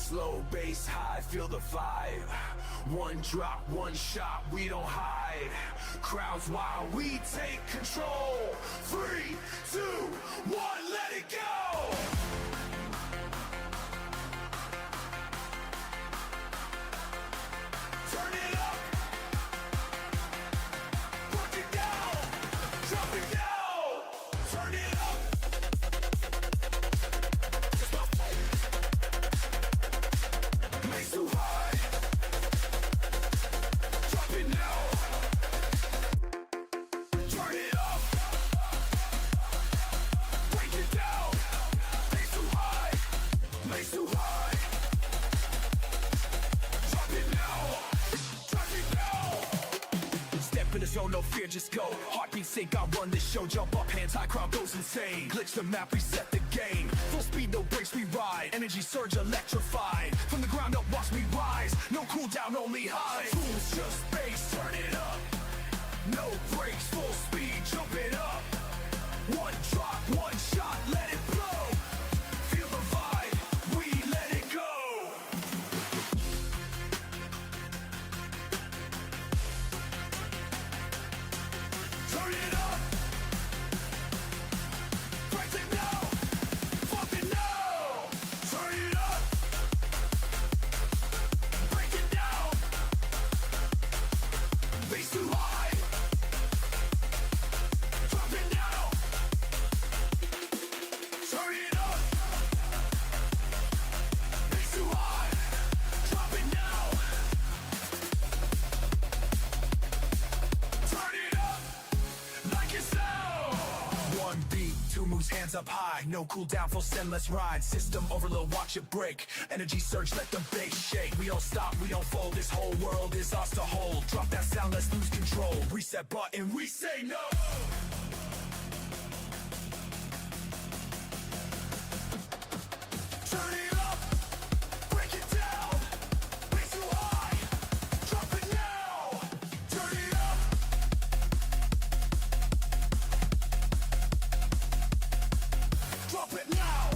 slow, bass high, feel the vibe. One drop, one shot, we don't hide. Crowds wild, we take control. 3, 2, 1, let it go! Turn it up! Work it down! Drop it down! Turn it up! Bass too high! Drop it now! Turn it up! Break it down! Bass too high! Bass too high! Drop it now! Drop it now! Step in the zone, no fear, just go. Heartbeat sync, I run this show. Jump up, hands high, crowd goes insane. Glitch the map, reset the game. Full speed, no brakes, we ride. Energy surge, electrified. From the ground up, watch me rise. No cool down, only high. Fools, just bass, turn it up. No brakes, full speed, jump it up. One drop, one shot, let it blow. Feel the vibe, we let it go. Turn it up. Break it now. Fuck it now. Turn it up. Break it down. Bass too high. Drop it now. Turn it up. Bass too high. Drop it now. Turn it up. Like it sound. One beat, two moves, hands up high. No cool down, full send, let's ride. System overload, watch it break. Energy surge, let the bass shake. We don't stop, we don't fold. This whole world is ours to hold. Drop that sound, let's lose control. Reset button, we say no. Turn it up, break it down. Bass too high, drop it now. Turn it up. Drop it now.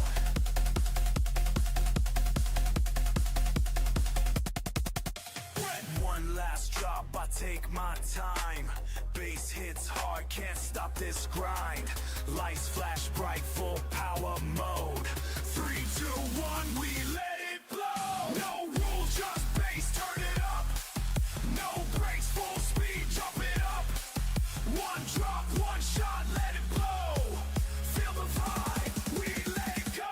One last drop, I take my time. Bass hits hard, can't stop this grind. Lights flash bright, full power mode. 3, 2, 1, we let it blow. No rules, just bass, turn it up. No brakes, full speed, jump it up. One drop, one shot, let it blow. Feel the vibe, we let it go.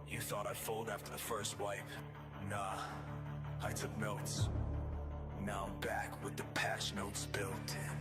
You thought I'd fold after the first wipe? Nah, I took notes. Now I'm back with the patch notes built in.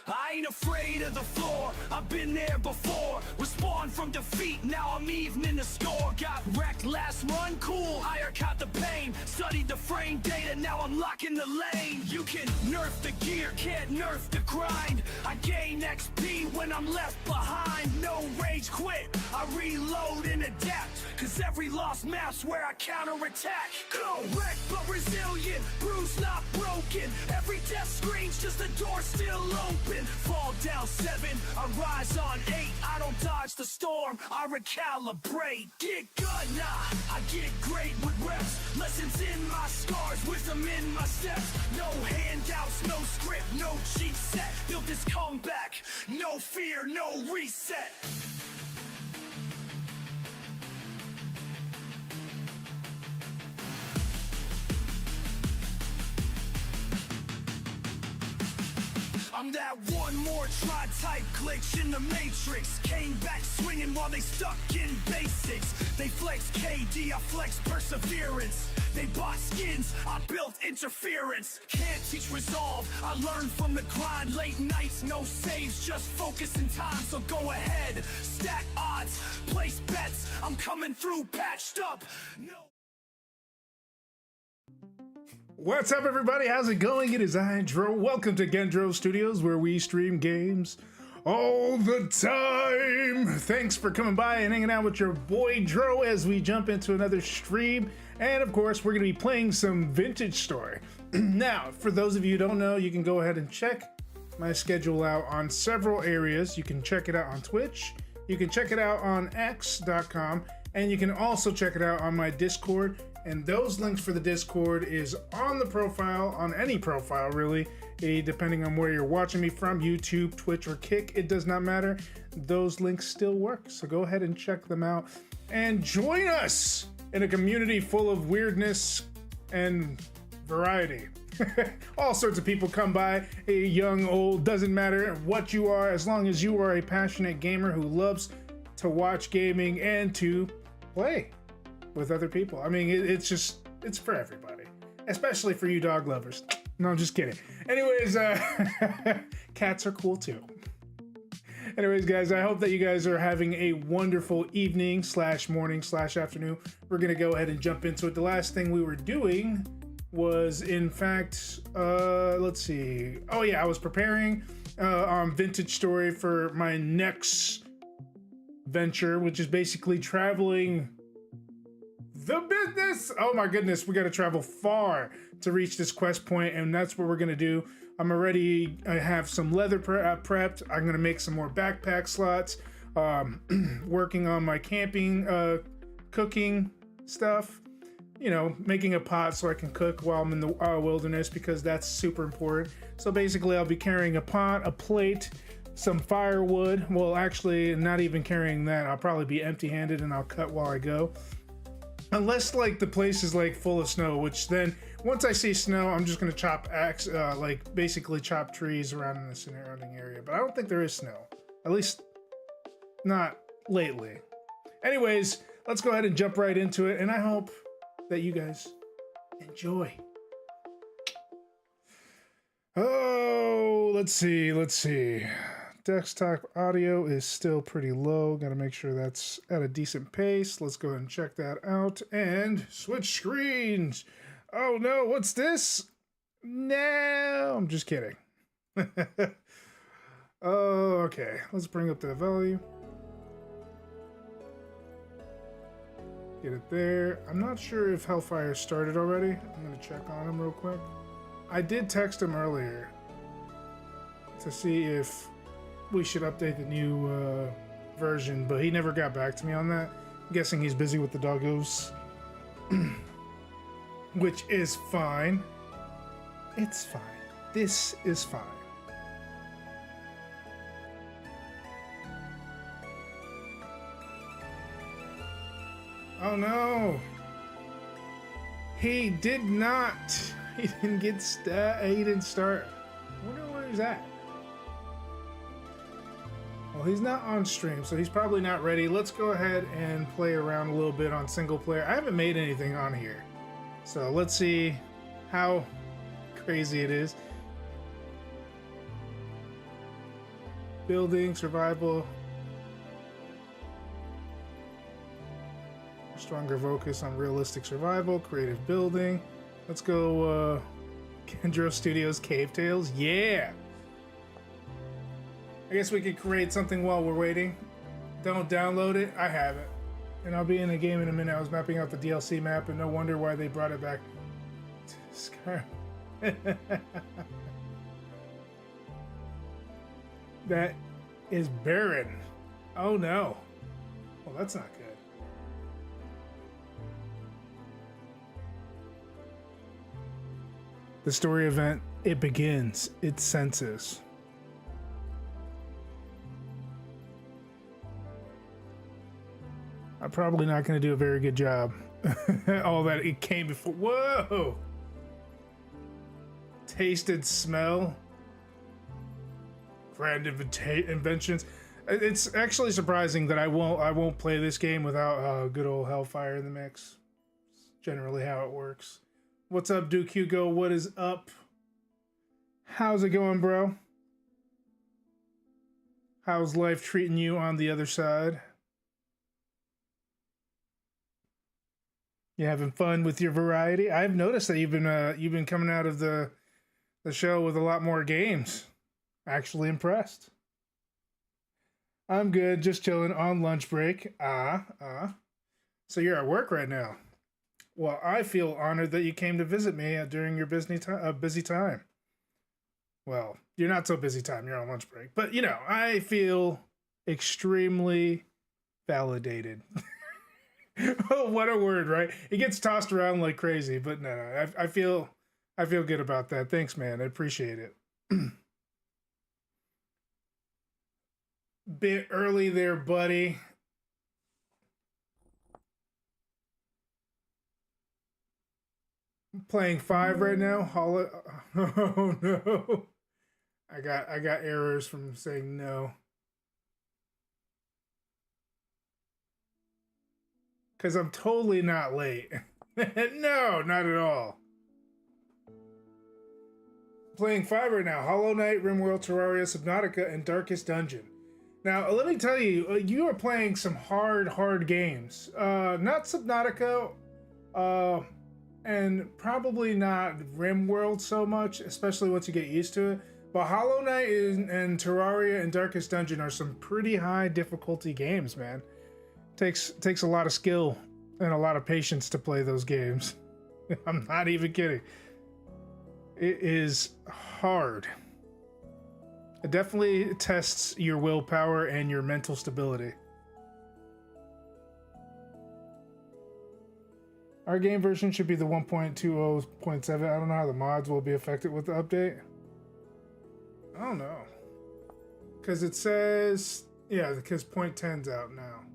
I ain't afraid of the floor, I've been there before. Respawn from defeat, now I'm evening the score. Got wrecked last run, cool, higher caught the pain. Studied the frame data, now I'm locking the lane. You can nerf the gear, can't nerf the grind. I gain XP when I'm left behind. No rage quit, I reload and adapt. Cause every lost map's where I counterattack. Go wrecked but resilient, bruised not broken. Every death screams, just the door still open. Fall down 7, I rise on 8. I don't dodge the storm, I recalibrate. Get good, nah, I get great with reps. Lessons in my scars, wisdom in my steps. No handouts, no script, no cheat set. Built this comeback, no fear, no reset. I'm that one more try type glitch in the matrix. Came back swinging while they stuck in basics. They flex KD, I flex perseverance. They bought skins, I built interference. Can't teach resolve, I learned from the grind. Late nights, no saves, just focus and time. So go ahead, stack odds, place bets. I'm coming through patched up. No. What's up, everybody? How's it going? It is Gen-Dro. Welcome to Gen-Dro Studios, where we stream games all the time. Thanks for coming by and hanging out with your boy Dro as we jump into another stream. And of course, we're going to be playing some Vintage Story. Now, for those of you who don't know, you can go ahead and check my schedule out on several areas. You can check it out on Twitch. You can check it out on x.com. And you can also check it out on my Discord. And those links for the Discord is on the profile, on any profile really, depending on where you're watching me from, YouTube, Twitch, or Kick, it does not matter. Those links still work, so go ahead and check them out. And join us in a community full of weirdness and variety. All sorts of people come by, young, old, doesn't matter what you are, as long as you are a passionate gamer who loves to watch gaming and to play with other people. I mean, it's for everybody, especially for you dog lovers. No, I'm just kidding. Anyways, cats are cool too. Anyways, guys, I hope that you guys are having a wonderful evening / morning / afternoon. We're gonna go ahead and jump into it. The last thing we were doing was, in fact, let's see. Oh yeah, I was preparing on Vintage Story for my next venture, which is basically traveling the business. Oh my goodness, we got to travel far to reach this quest point, and that's what we're gonna do. I have some leather prepped. I'm gonna make some more backpack slots, working on my camping cooking stuff, you know, making a pot so I can cook while I'm in the wilderness, because that's super important. So basically I'll be carrying a pot, a plate, some firewood. Well, actually not even carrying that. I'll probably be empty-handed and I'll cut while I go. Unless like the place is like full of snow, which then once I see snow, I'm just gonna chop like basically chop trees around in the surrounding area. But I don't think there is snow, at least not lately. Anyways, let's go ahead and jump right into it, and I hope that you guys enjoy. Oh, let's see. Desktop audio is still pretty low. Got to make sure that's at a decent pace. Let's go ahead and check that out and switch screens. Oh no, what's this? No, I'm just kidding. Oh, okay. Let's bring up the volume. Get it there. I'm not sure if Hellfire started already. I'm going to check on him real quick. I did text him earlier to see if we should update the new version, but he never got back to me on that. I'm guessing he's busy with the doggos. Which is fine. It's fine. This is fine. Oh no! He did not. He didn't get he didn't start. I wonder where he's at. Well, he's not on stream, so he's probably not ready. Let's go ahead and play around a little bit on single player. I haven't made anything on here, so let's see how crazy it is. Building, survival. Stronger focus on realistic survival, creative building. Let's go Gen-Dro Studios Cave Tales. Yeah! I guess we could create something while we're waiting. Don't download it. I have it. And I'll be in the game in a minute. I was mapping out the DLC map, and no wonder why they brought it back to Skyrim. That is barren. Oh no. Well, that's not good. The story event, it begins. It senses. I'm probably not going to do a very good job. All that it came before. Whoa! Tasted smell. Grand inventions. It's actually surprising that I won't play this game without good old Hellfire in the mix. It's generally how it works. What's up, Duke Hugo? What is up? How's it going, bro? How's life treating you on the other side? You having fun with your variety? I've noticed that you've been coming out of the show with a lot more games. Actually impressed. I'm good, just chilling on lunch break. So you're at work right now. Well, I feel honored that you came to visit me during your busy time. Well, you're not so busy time. You're on lunch break, but I feel extremely validated. Oh, what a word, right? It gets tossed around like crazy, but no, I feel good about that. Thanks, man. I appreciate it. Bit early there, buddy. I'm playing 5 right now. Oh no. I got errors from saying no. Because I'm totally not late. No, not at all. Playing 5 right now. Hollow Knight, RimWorld, Terraria, Subnautica, and Darkest Dungeon. Now, let me tell you, you are playing some hard games. Not Subnautica, and probably not RimWorld so much, especially once you get used to it. But Hollow Knight and Terraria and Darkest Dungeon are some pretty high difficulty games, man. Takes a lot of skill and a lot of patience to play those games. I'm not even kidding. It is hard. It definitely tests your willpower and your mental stability. Our game version should be the 1.20.7. I don't know how the mods will be affected with the update. I don't know. Because it says, yeah, because 0.10's out now.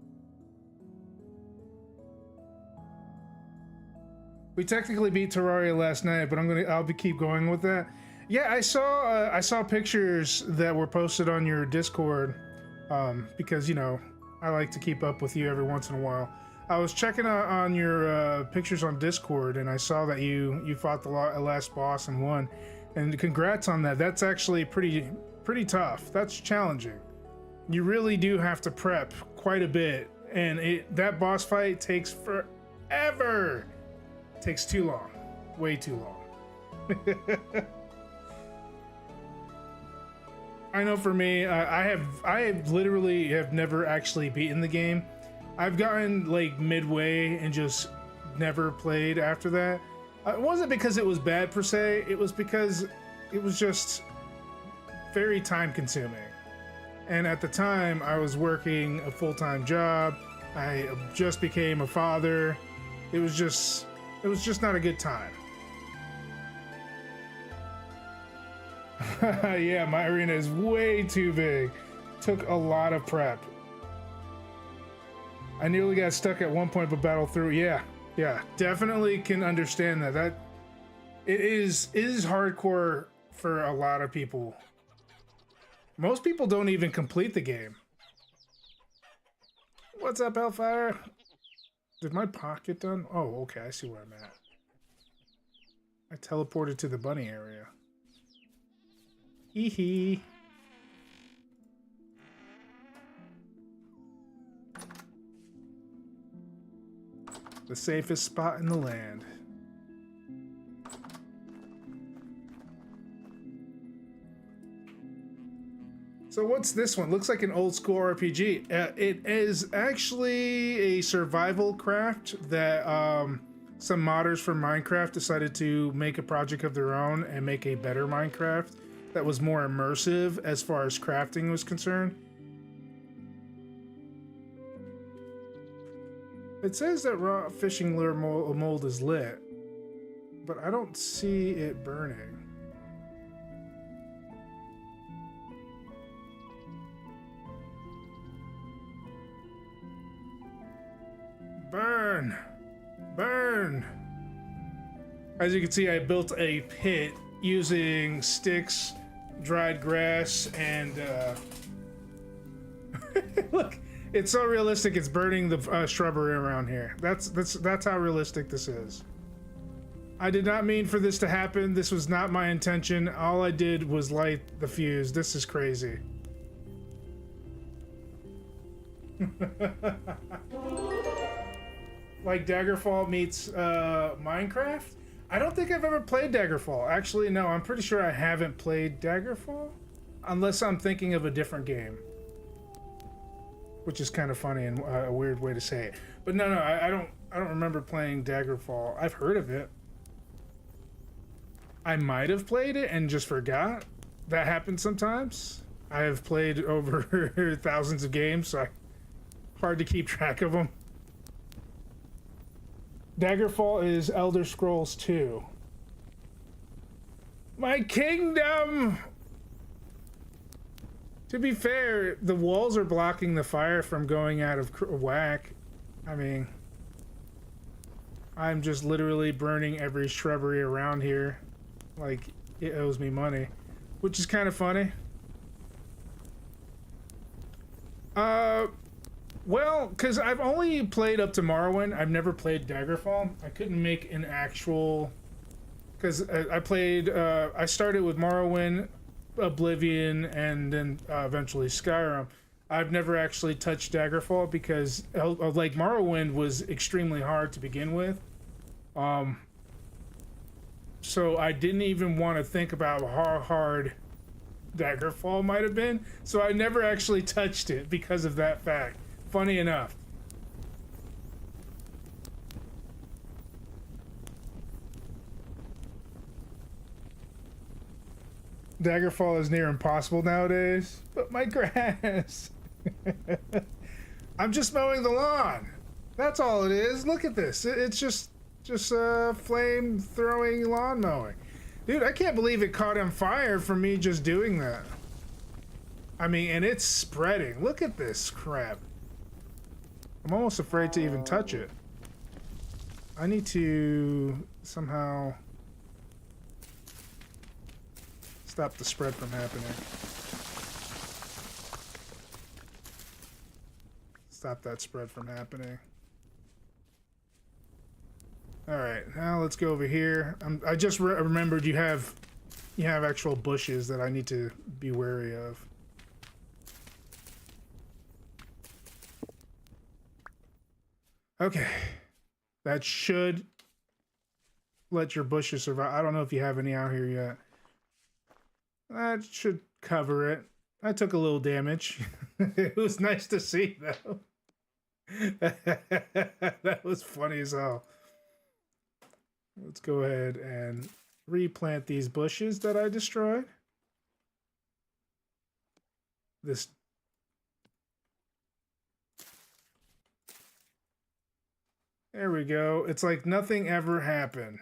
We technically beat Terraria last night, but I'll keep going with that. Yeah, I saw pictures that were posted on your Discord, because I like to keep up with you every once in a while. I was checking out on your pictures on Discord, and I saw that you fought the last boss and won. And congrats on that. That's actually pretty tough. That's challenging. You really do have to prep quite a bit, and that boss fight takes forever. Takes too long, way too long. I know for me, I literally have never actually beaten the game. I've gotten like midway and just never played after that. It wasn't because it was bad per se. It was because it was just very time consuming. And at the time, I was working a full-time job. I just became a father. It was just not a good time. Yeah, my arena is way too big. Took a lot of prep. I nearly got stuck at one point but battled through. Yeah, definitely can understand that. It is hardcore for a lot of people. Most people don't even complete the game. What's up, Hellfire? Did my pocket done? Oh, okay, I see where I'm at. I teleported to the bunny area. Hee hee. The safest spot in the land. So what's this one? Looks like an old school RPG. It is actually a survival craft that some modders from Minecraft decided to make a project of their own and make a better Minecraft that was more immersive as far as crafting was concerned. It says that raw fishing lure mold is lit, but I don't see it burning. Burn! Burn! As you can see, I built a pit using sticks, dried grass, and look, it's so realistic. It's burning the shrubbery around here. That's how realistic this is. I did not mean for this to happen. This was not my intention. All I did was light the fuse. This is crazy. Like Daggerfall meets Minecraft? I don't think I've ever played Daggerfall. Actually, no, I'm pretty sure I haven't played Daggerfall. Unless I'm thinking of a different game. Which is kind of funny and a weird way to say it. But no, I don't remember playing Daggerfall. I've heard of it. I might have played it and just forgot. That happens sometimes. I have played over thousands of games, so hard to keep track of them. Daggerfall is Elder Scrolls 2. My kingdom! To be fair, the walls are blocking the fire from going out of whack. I mean, I'm just literally burning every shrubbery around here. Like, it owes me money. Which is kind of funny. Well, because I've only played up to Morrowind. I've never played Daggerfall. I couldn't make an actual... Because I played... I started with Morrowind, Oblivion, and then eventually Skyrim. I've never actually touched Daggerfall because, like, Morrowind was extremely hard to begin with. So I didn't even want to think about how hard Daggerfall might have been. So I never actually touched it because of that fact. Funny enough. Daggerfall is near impossible nowadays. But my grass. I'm just mowing the lawn. That's all it is. Look at this. It's just flame throwing lawn mowing. Dude, I can't believe it caught on fire from me just doing that. I mean, and it's spreading. Look at this crap. I'm almost afraid to even touch it. I need to somehow stop the spread from happening. Stop that spread from happening. Alright, now let's go over here. I just remembered you have actual bushes that I need to be wary of. Okay. That should let your bushes survive. I don't know if you have any out here yet. That should cover it. I took a little damage. It was nice to see, though. That was funny as hell. Let's go ahead and replant these bushes that I destroyed. This... There we go. It's like nothing ever happened.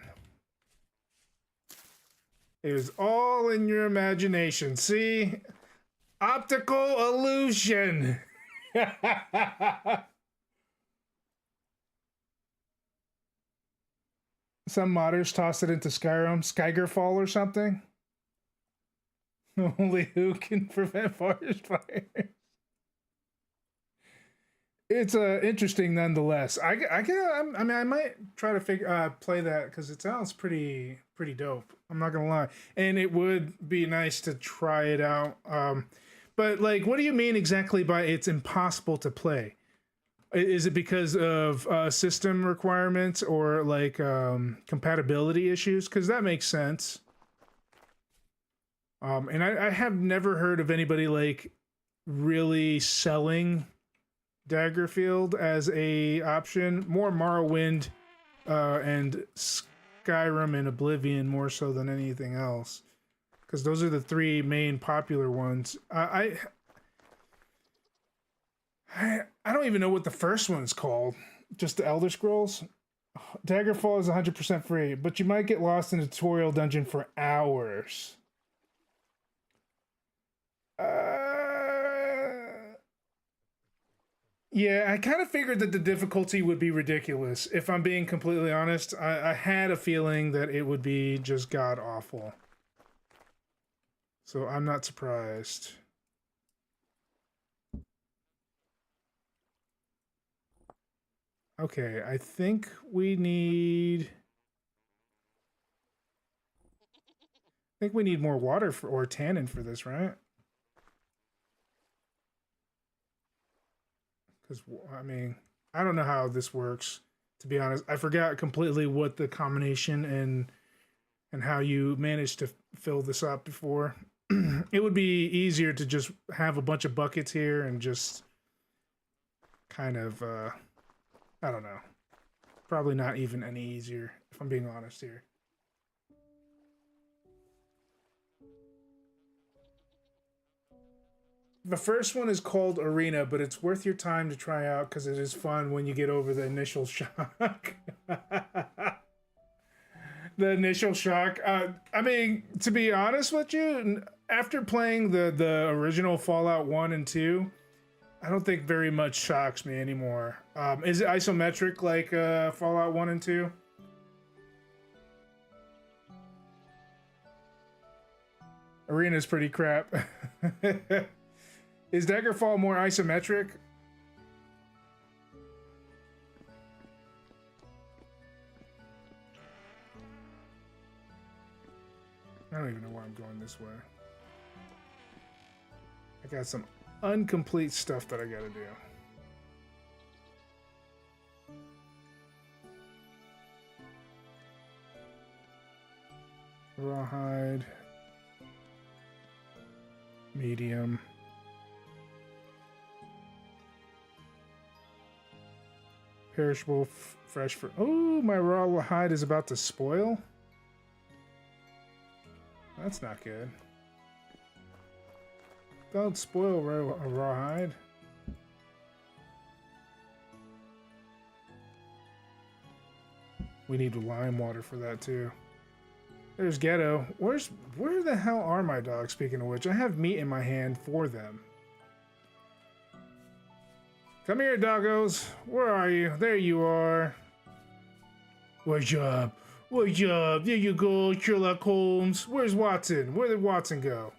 It was all in your imagination. See? Optical illusion. Some modders toss it into Skygerfall or something. Only who can prevent forest fires. It's interesting nonetheless. I mean, I might try to play that because it sounds pretty dope. I'm not gonna lie, and it would be nice to try it out. But like, what do you mean exactly by it's impossible to play? Is it because of system requirements or like compatibility issues? Because that makes sense. And I have never heard of anybody like really selling Daggerfield as a option. More Morrowind and Skyrim and Oblivion more so than anything else, because those are the three main popular ones. I don't even know what the first one's called. Just the Elder Scrolls. Daggerfall is 100% free, but you might get lost in a tutorial dungeon for hours. Yeah, I kind of figured that the difficulty would be ridiculous. If I'm being completely honest, I had a feeling that it would be just god-awful. So I'm not surprised. Okay, I think we need... more water or tannin for this, right? Because, I mean, I don't know how this works. to be honest. I forgot completely what the combination and how you managed to fill this up before. It would be easier to just have a bunch of buckets here and just kind of, I don't know. Probably not even any easier, if I'm being honest here. The first one is called Arena, but it's worth your time to try out because it is fun when you get over the initial shock. The initial shock. I mean, to be honest with you, after playing the original Fallout 1 and 2, I don't think very much shocks me anymore. Is it isometric like Fallout 1 and 2? Arena's pretty crap. Is Daggerfall more isometric? I don't even know why I'm going this way. I got some incomplete stuff that I gotta do. Rawhide. Medium. Perishable, fresh for. Oh, my rawhide is about to spoil. That's not good. Don't spoil a rawhide. We need lime water for that too. There's Ghetto. Where the hell are my dogs? Speaking of which, I have meat in my hand for them. Come here, doggos. Where are you? There you are. What's up? What's up? There you go, Sherlock Holmes. Where's Watson? Where did Watson go?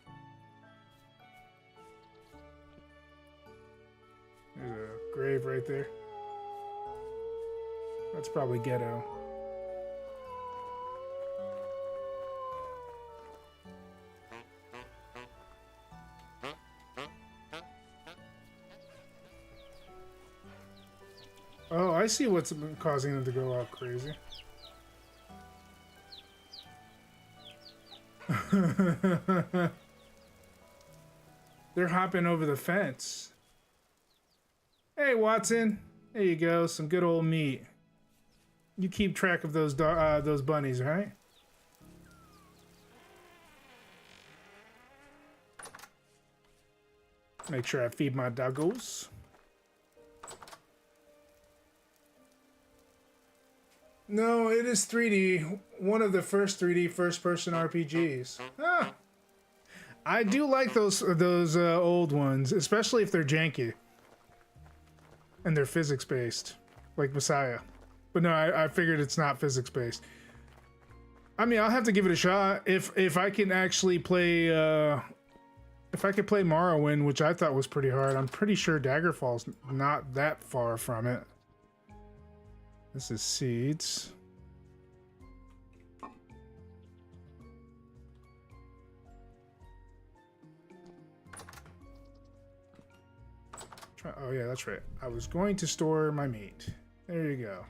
There's a grave right there. That's probably Ghetto. Oh, I see what's been causing them to go all crazy. They're hopping over the fence. Hey, Watson. There you go. Some good old meat. You keep track of those bunnies, right? Make sure I feed my doggos. No, it is 3D. One of the first 3D first-person RPGs. Ah, I do like those old ones, especially if they're janky and they're physics-based, like Messiah. But no, I figured it's not physics-based. I mean, I'll have to give it a shot if I can actually play. If I could play Morrowind, which I thought was pretty hard. I'm pretty sure Daggerfall's not that far from it. This is seeds. Oh yeah, that's right. I was going to store my meat. There you go.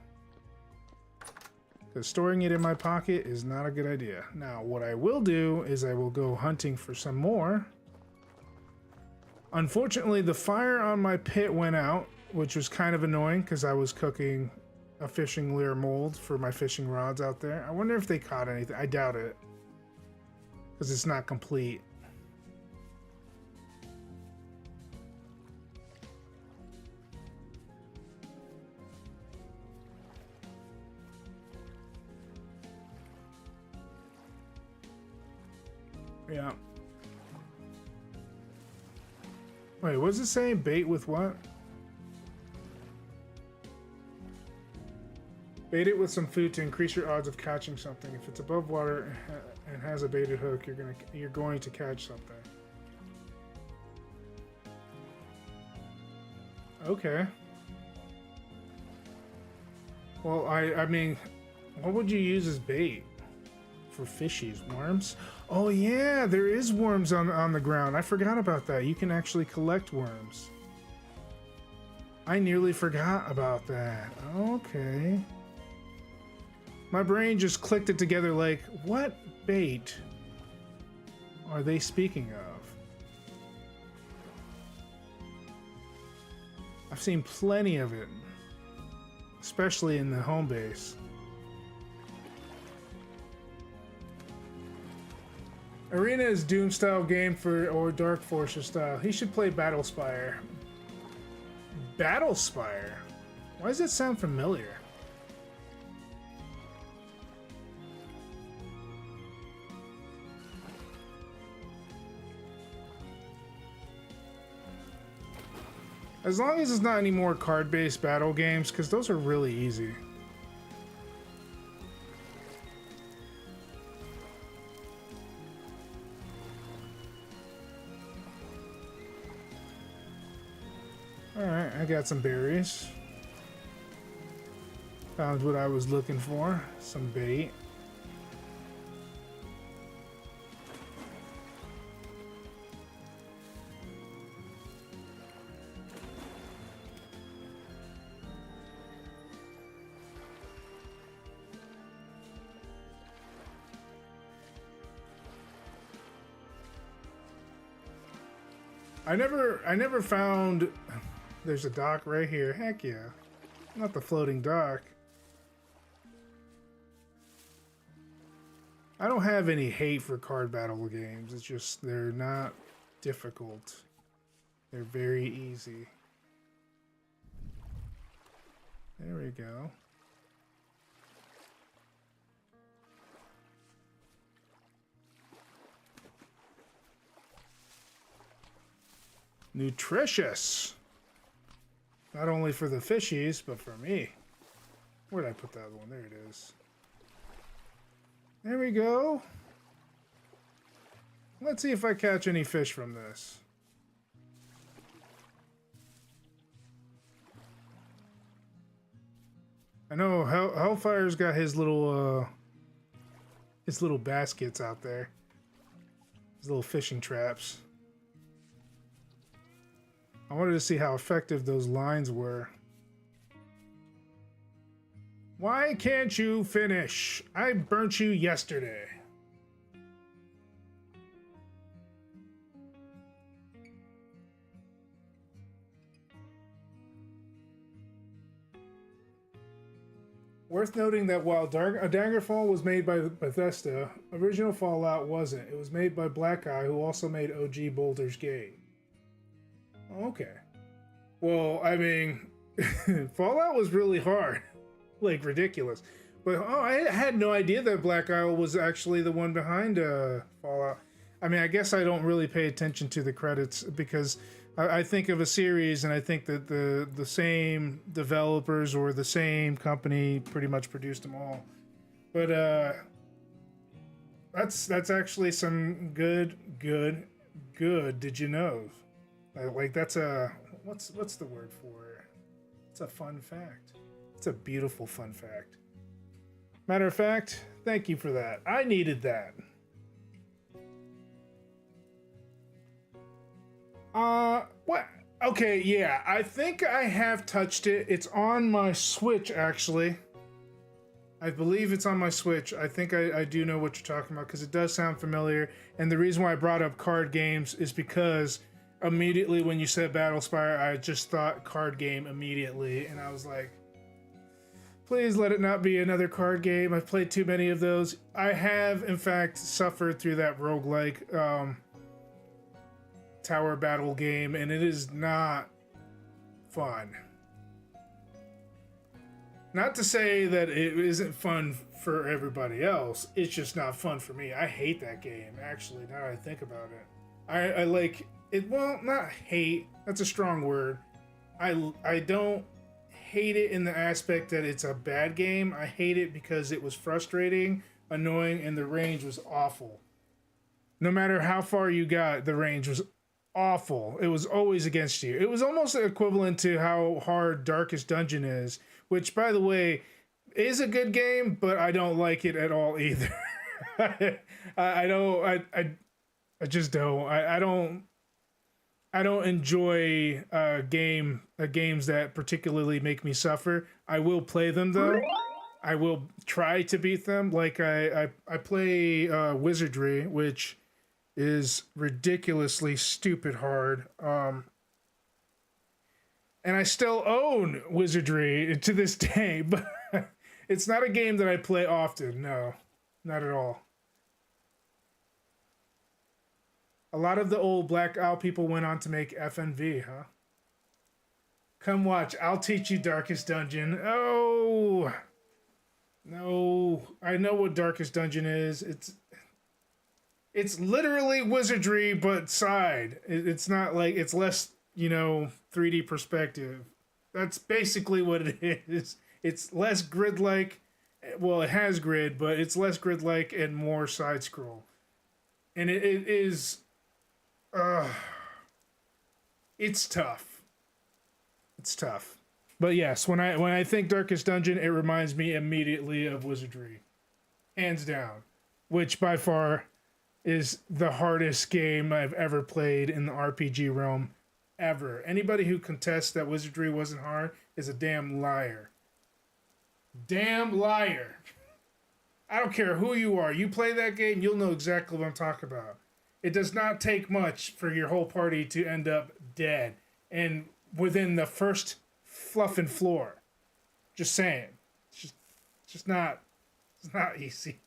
Because storing it in my pocket is not a good idea. Now, what I will do is I will go hunting for some more. Unfortunately, the fire on my pit went out, which was kind of annoying because I was cooking a fishing lure mold for my fishing rods out there. I wonder if they caught anything. I doubt it because it's not complete. Yeah. Wait, what does it say? Bait with what? Bait it with some food to increase your odds of catching something. If it's above water and has a baited hook, you're going to catch something. Okay. Well, I mean, what would you use as bait for fishies? Worms? Oh yeah, there is worms on the ground. I forgot about that. You can actually collect worms. I nearly forgot about that. Okay. My brain just clicked it together like, what bait are they speaking of? I've seen plenty of it, especially in the home base. Arena is Doom style game or Dark Forces style. He should play Battlespire. Battlespire? Why does that sound familiar? As long as it's not any more card-based battle games, because those are really easy. Alright, I got some berries. Found what I was looking for, some bait. I never found. There's a dock right here. Heck yeah. Not the floating dock. I don't have any hate for card battle games. It's just they're not difficult. They're very easy. There we go. Nutritious. Not only for the fishies, but for me. Where'd I put that one? There it is. There we go. Let's see if I catch any fish from this. I know Hellfire's got his little baskets out there. His little fishing traps. I wanted to see how effective those lines were. Why can't you finish? I burnt you yesterday. Worth noting that while Daggerfall was made by Bethesda, original Fallout wasn't. It was made by Black Eye, who also made OG Baldur's Gate. Okay. Well, I mean, Fallout was really hard. Like, ridiculous. But, oh, I had no idea that Black Isle was actually the one behind Fallout. I mean, I guess I don't really pay attention to the credits because I think of a series and I think that the same developers or the same company pretty much produced them all. But that's actually some good. Did you know? Like that's a what's the word for it? It's a fun fact. It's a beautiful fun fact. Matter of fact, thank you for that. I needed that. What? Okay, yeah, I think I have touched it. It's on my Switch, actually. I believe it's on my Switch. I think I do know what you're talking about because it does sound familiar. And the reason why I brought up card games is because immediately when you said Battlespire, I just thought card game immediately. And I was like, please let it not be another card game. I've played too many of those. I have, in fact, suffered through that roguelike tower battle game, and it is not fun. Not to say that it isn't fun for everybody else. It's just not fun for me. I hate that game, actually, now that I think about it. I like it. Well, not hate. That's a strong word. I don't hate it in the aspect that it's a bad game. I hate it because it was frustrating, annoying, and the range was awful. No matter how far you got, the range was awful. It was always against you. It was almost equivalent to how hard Darkest Dungeon is, which, by the way, is a good game, but I don't like it at all either. I just don't. I don't enjoy games that particularly make me suffer. I will play them though. I will try to beat them. Like I play Wizardry, which is ridiculously stupid hard. And I still own Wizardry to this day, but it's not a game that I play often. No, not at all. A lot of the old Black Owl people went on to make FNV, huh? Come watch. I'll teach you Darkest Dungeon. Oh, no. I know what Darkest Dungeon is. It's literally Wizardry, but side. It's not like, it's less, 3D perspective. That's basically what it is. It's less grid-like. Well, it has grid, but it's less grid-like and more side-scroll. And it is... it's tough. It's tough. But yes, when I think Darkest Dungeon, it reminds me immediately of Wizardry. Hands down. Which, by far, is the hardest game I've ever played in the RPG realm. Ever. Anybody who contests that Wizardry wasn't hard is a damn liar. Damn liar. I don't care who you are. You play that game, you'll know exactly what I'm talking about. It does not take much for your whole party to end up dead. And within the first fluffing floor. Just saying. It's just not... It's not easy.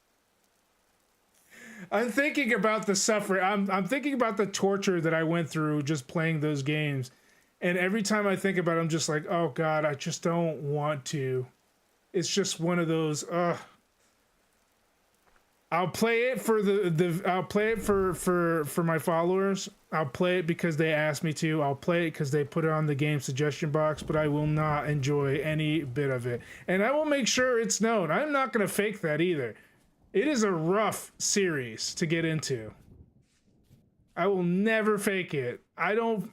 I'm thinking about the suffering. I'm thinking about the torture that I went through just playing those games. And every time I think about it, I'm just like, oh God, I just don't want to. It's just one of those, I'll play it for I'll play it for my followers. I'll play it because they asked me to. I'll play it because they put it on the game suggestion box, but I will not enjoy any bit of it. And I will make sure it's known. I'm not going to fake that either. It is a rough series to get into. I will never fake it. I don't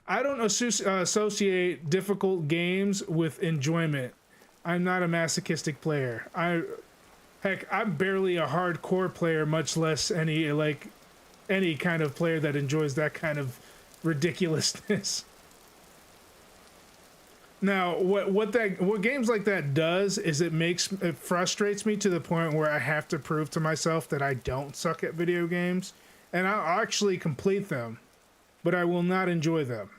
associate difficult games with enjoyment. I'm not a masochistic player. Heck, I'm barely a hardcore player, much less any kind of player that enjoys that kind of ridiculousness. Now, what games like that does is it frustrates me to the point where I have to prove to myself that I don't suck at video games, and I'll actually complete them, but I will not enjoy them.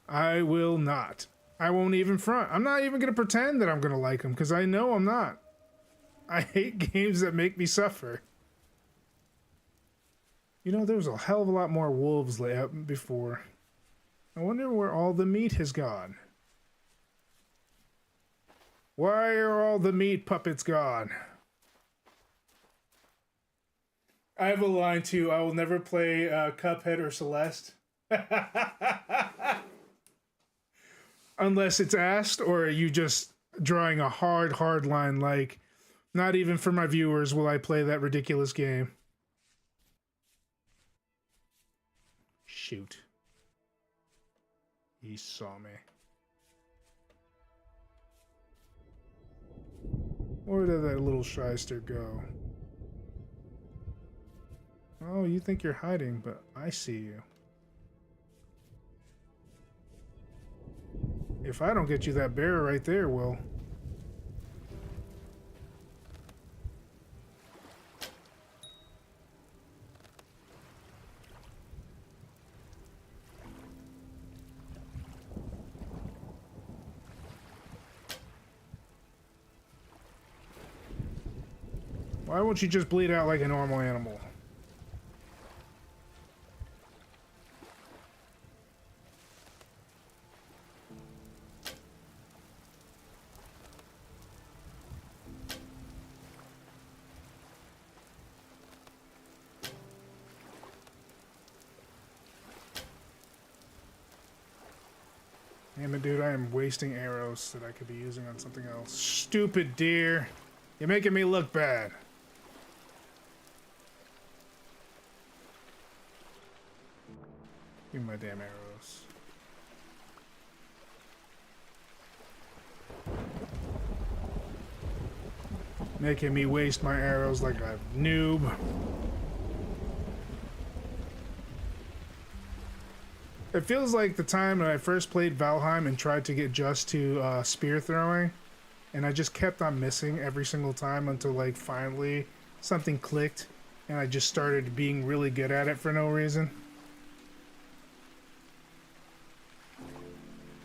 I will not. I won't even front. I'm not even going to pretend that I'm going to like them, because I know I'm not. I hate games that make me suffer. There was a hell of a lot more wolves layout before. I wonder where all the meat has gone. Why are all the meat puppets gone? I have a line too. I will never play Cuphead or Celeste. Unless it's asked, or are you just drawing a hard line like, not even for my viewers will I play that ridiculous game. Shoot. He saw me. Where did that little shyster go? Oh, you think you're hiding, but I see you. If I don't get you that bear right there, Will. Why won't you just bleed out like a normal animal? Damn it, dude, I am wasting arrows that I could be using on something else. Stupid deer. You're making me look bad. Give me my damn arrows. Making me waste my arrows like a noob. It feels like the time when I first played Valheim and tried to get just to spear throwing, and I just kept on missing every single time until like finally something clicked and I just started being really good at it for no reason.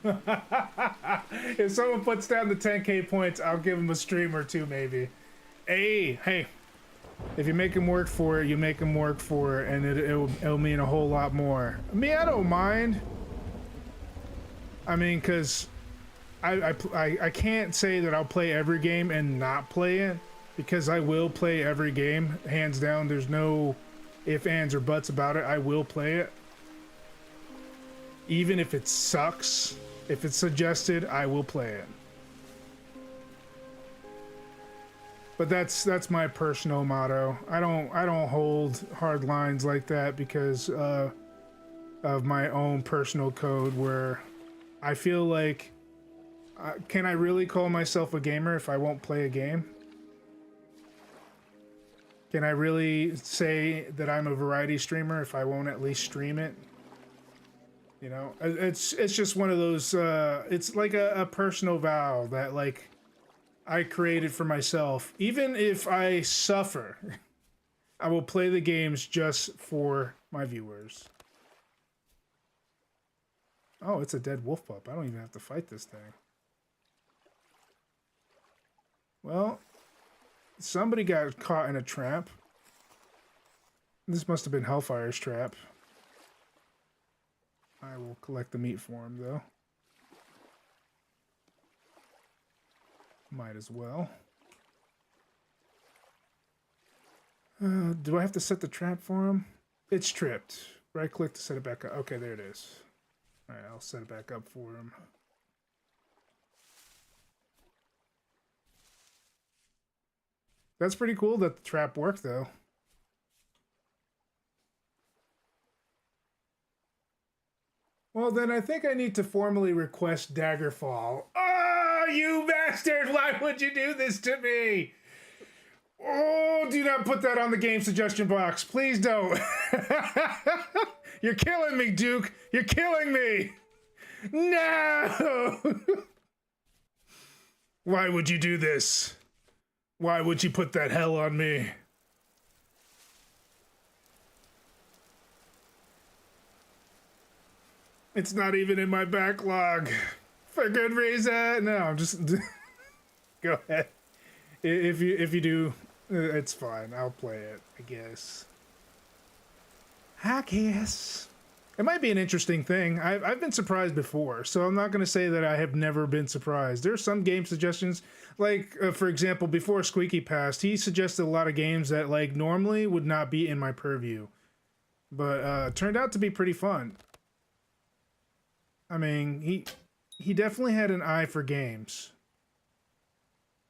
If someone puts down the 10k points, I'll give them a stream or two maybe. Hey, if you make them work for it, you make them work for it, and it'll mean a whole lot more. Me, I don't mind. I mean, because I can't say that I'll play every game and not play it, because I will play every game, hands down. There's no ifs, ands, or buts about it. I will play it. Even if it sucks, if it's suggested, I will play it. But that's my personal motto. I don't hold hard lines like that because of my own personal code, where I feel like, can I really call myself a gamer if I won't play a game? Can I really say that I'm a variety streamer if I won't at least stream it? You know, it's just one of those, it's like a personal vow that like I created for myself. Even if I suffer, I will play the games just for my viewers. Oh, it's a dead wolf pup. I don't even have to fight this thing. Well, somebody got caught in a trap. This must have been Hellfire's trap. I will collect the meat for him, though. Might as well. Do I have to set the trap for him? It's tripped. Right click to set it back up. Okay, there it is. Alright, I'll set it back up for him. That's pretty cool that the trap worked, though. Well, then I think I need to formally request Daggerfall. Oh, you bastard! Why would you do this to me? Oh, do not put that on the game suggestion box. Please don't. You're killing me, Duke. You're killing me. No! Why would you do this? Why would you put that hell on me? It's not even in my backlog. For good reason. No, I'm just... Go ahead. If you do, it's fine. I'll play it, I guess. I guess. It might be an interesting thing. I've been surprised before, so I'm not going to say that I have never been surprised. There's some game suggestions, like, for example, before Squeaky passed, he suggested a lot of games that, like, normally would not be in my purview. But turned out to be pretty fun. I mean, he definitely had an eye for games.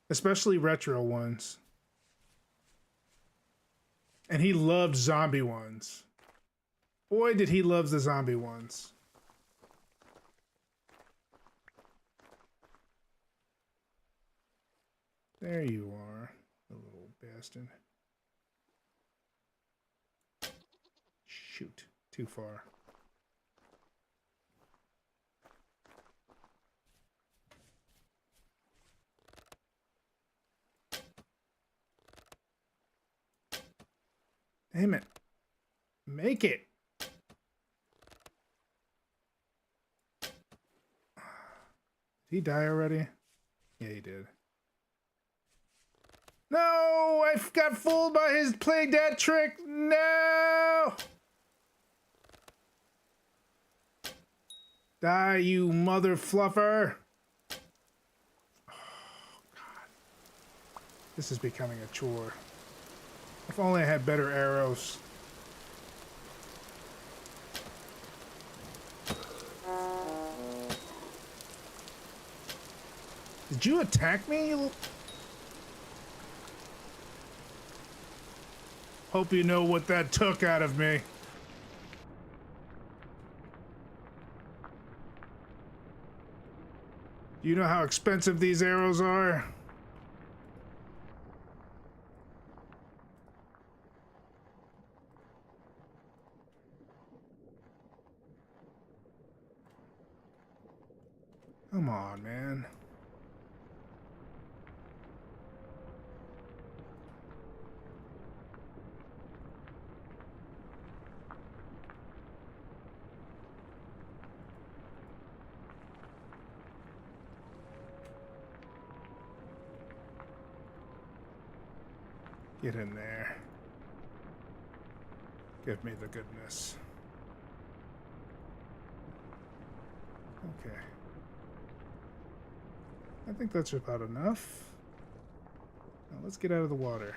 Especially retro ones. And he loved zombie ones. Boy, did he love the zombie ones. There you are, the little bastard. Shoot, too far. Damn it. Make it. Did he die already? Yeah, he did. No! I got fooled by his playing that trick! No! Die, you mother fluffer! Oh, God. This is becoming a chore. If only I had better arrows. Did you attack me? Hope you know what that took out of me. Do you know how expensive these arrows are? Come on, man. Get in there. Give me the goodness. Okay. I think that's about enough. Now let's get out of the water.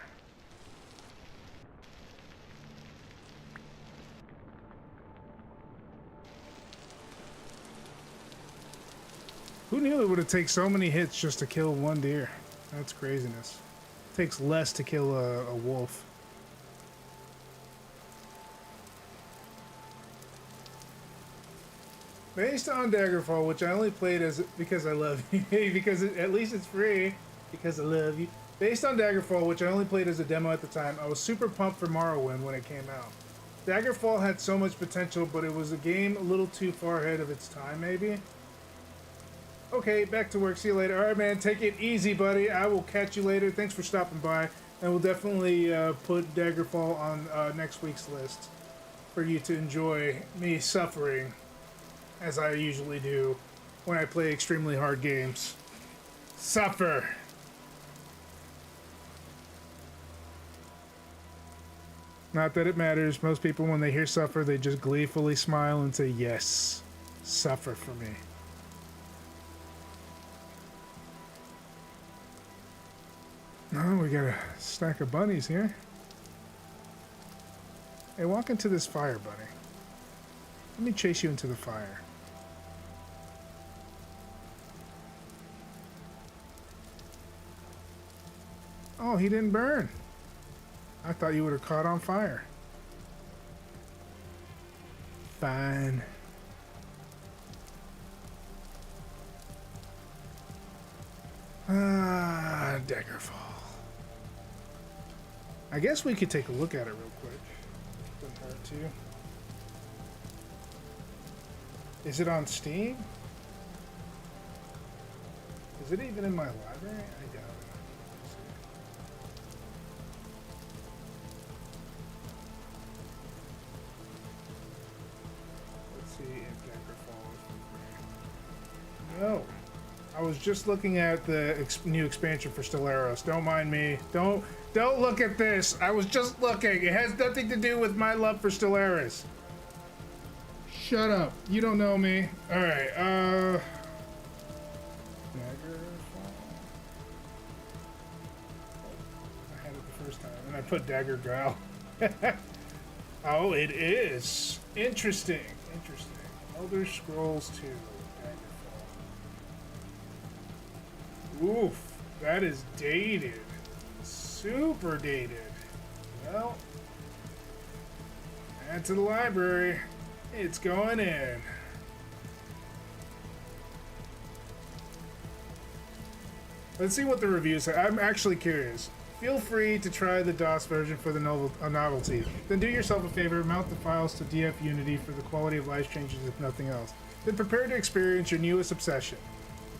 Who knew it would have taken so many hits just to kill one deer? That's craziness. It takes less to kill a wolf. Based on Daggerfall, which I only played as because I love you, because at least it's free, because I love you. Based on Daggerfall, which I only played as a demo at the time, I was super pumped for Morrowind when it came out. Daggerfall had so much potential, but it was a game a little too far ahead of its time, maybe? Okay, back to work. See you later. All right, man, take it easy, buddy. I will catch you later. Thanks for stopping by, and we'll definitely put Daggerfall on next week's list for you to enjoy me suffering, as I usually do when I play extremely hard games. Suffer! Not that it matters. Most people, when they hear suffer, they just gleefully smile and say, yes, suffer for me. Oh, we got a stack of bunnies here. Hey, walk into this fire, bunny. Let me chase you into the fire. Oh, he didn't burn. I thought you would have caught on fire. Fine. Ah, Daggerfall. I guess we could take a look at it real quick. Wouldn't hurt to. Is it on Steam? Is it even in my library? I doubt it. Let's see if Daggerfall is for free. No. I was just looking at the new expansion for Stellaris. Don't mind me. Don't look at this. I was just looking. It has nothing to do with my love for Stellaris. Shut up. You don't know me. All right. Daggerfall. I had it the first time, and I put Dagger Growl. Oh, it is interesting. Interesting. Elder Scrolls 2. Daggerfall. Oof. That is dated. Super dated. Well, add to the library. It's going in. Let's see what the reviews say. I'm actually curious. Feel free to try the DOS version for the novelty. Then do yourself a favor, mount the files to DF Unity for the quality of life changes if nothing else. Then prepare to experience your newest obsession.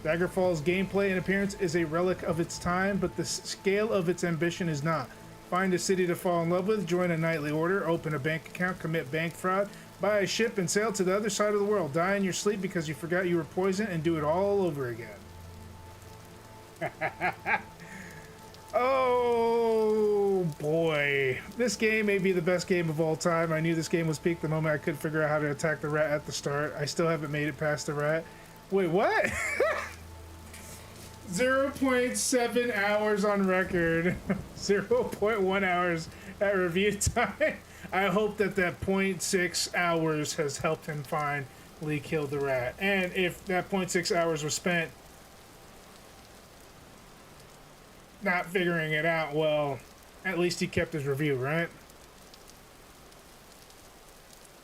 Daggerfall's gameplay and appearance is a relic of its time, but the scale of its ambition is not. Find a city to fall in love with, join a knightly order, open a bank account, commit bank fraud, buy a ship and sail to the other side of the world, die in your sleep because you forgot you were poisoned, and do it all over again. Oh boy. This game may be the best game of all time. I knew this game was peak the moment I couldn't figure out how to attack the rat at the start. I still haven't made it past the rat. Wait, what? 0.7 hours on record. 0.1 hours at review time. I hope that 0.6 hours has helped him finally kill the rat. And if that 0.6 hours was spent not figuring it out, well, at least he kept his review, right?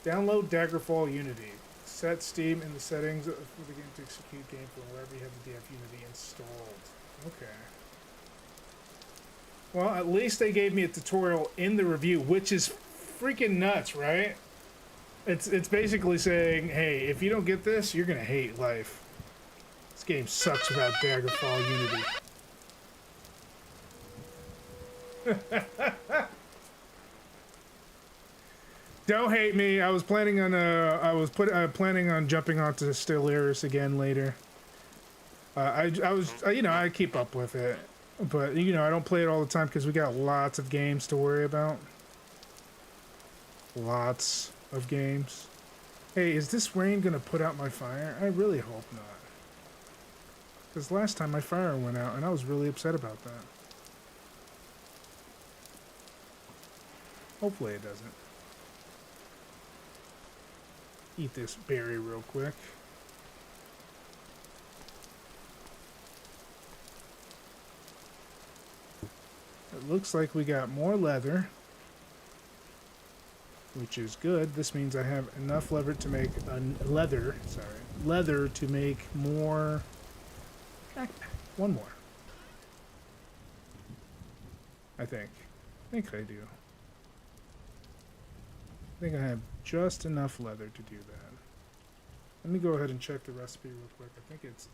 Download Daggerfall Unity. Set Steam in the settings for the game to execute game from wherever you have the DF Unity installed. Okay. Well, at least they gave me a tutorial in the review, which is freaking nuts, right? It's basically saying, hey, if you don't get this, you're gonna hate life. This game sucks without Daggerfall Unity. Don't hate me. I was planning on planning on jumping onto Stellaris again later. I was you know, I keep up with it, but you know, I don't play it all the time because we got lots of games to worry about. Lots of games. Hey, is this rain gonna put out my fire? I really hope not. Because last time my fire went out and I was really upset about that. Hopefully it doesn't. Eat this berry real quick. It looks like we got more leather, which is good. This means I have enough leather to make leather to make more backpack. One more. I think I do. I think I have just enough leather to do that. Let me go ahead and check the recipe real quick. I think it's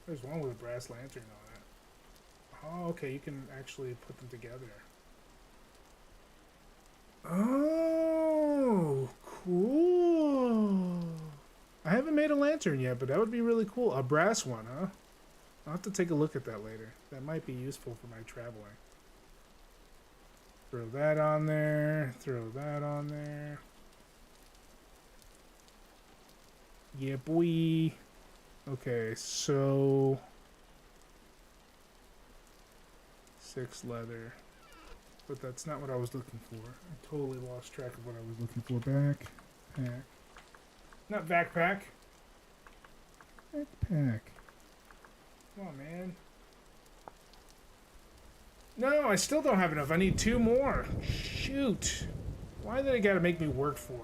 There's one with a brass lantern on it. Oh, okay, you can actually put them together. Oh, cool. I haven't made a lantern yet, but that would be really cool. A brass one, huh? I'll have to take a look at that later. That might be useful for my traveling. Throw that on there. Throw that on there. Yeah, boy. Okay, so 6 leather. But that's not what I was looking for. I totally lost track of what I was looking for. Backpack. Not backpack. Backpack. Come on, man. No, I still don't have enough. I need 2 more. Shoot. Why did they gotta make me work for it?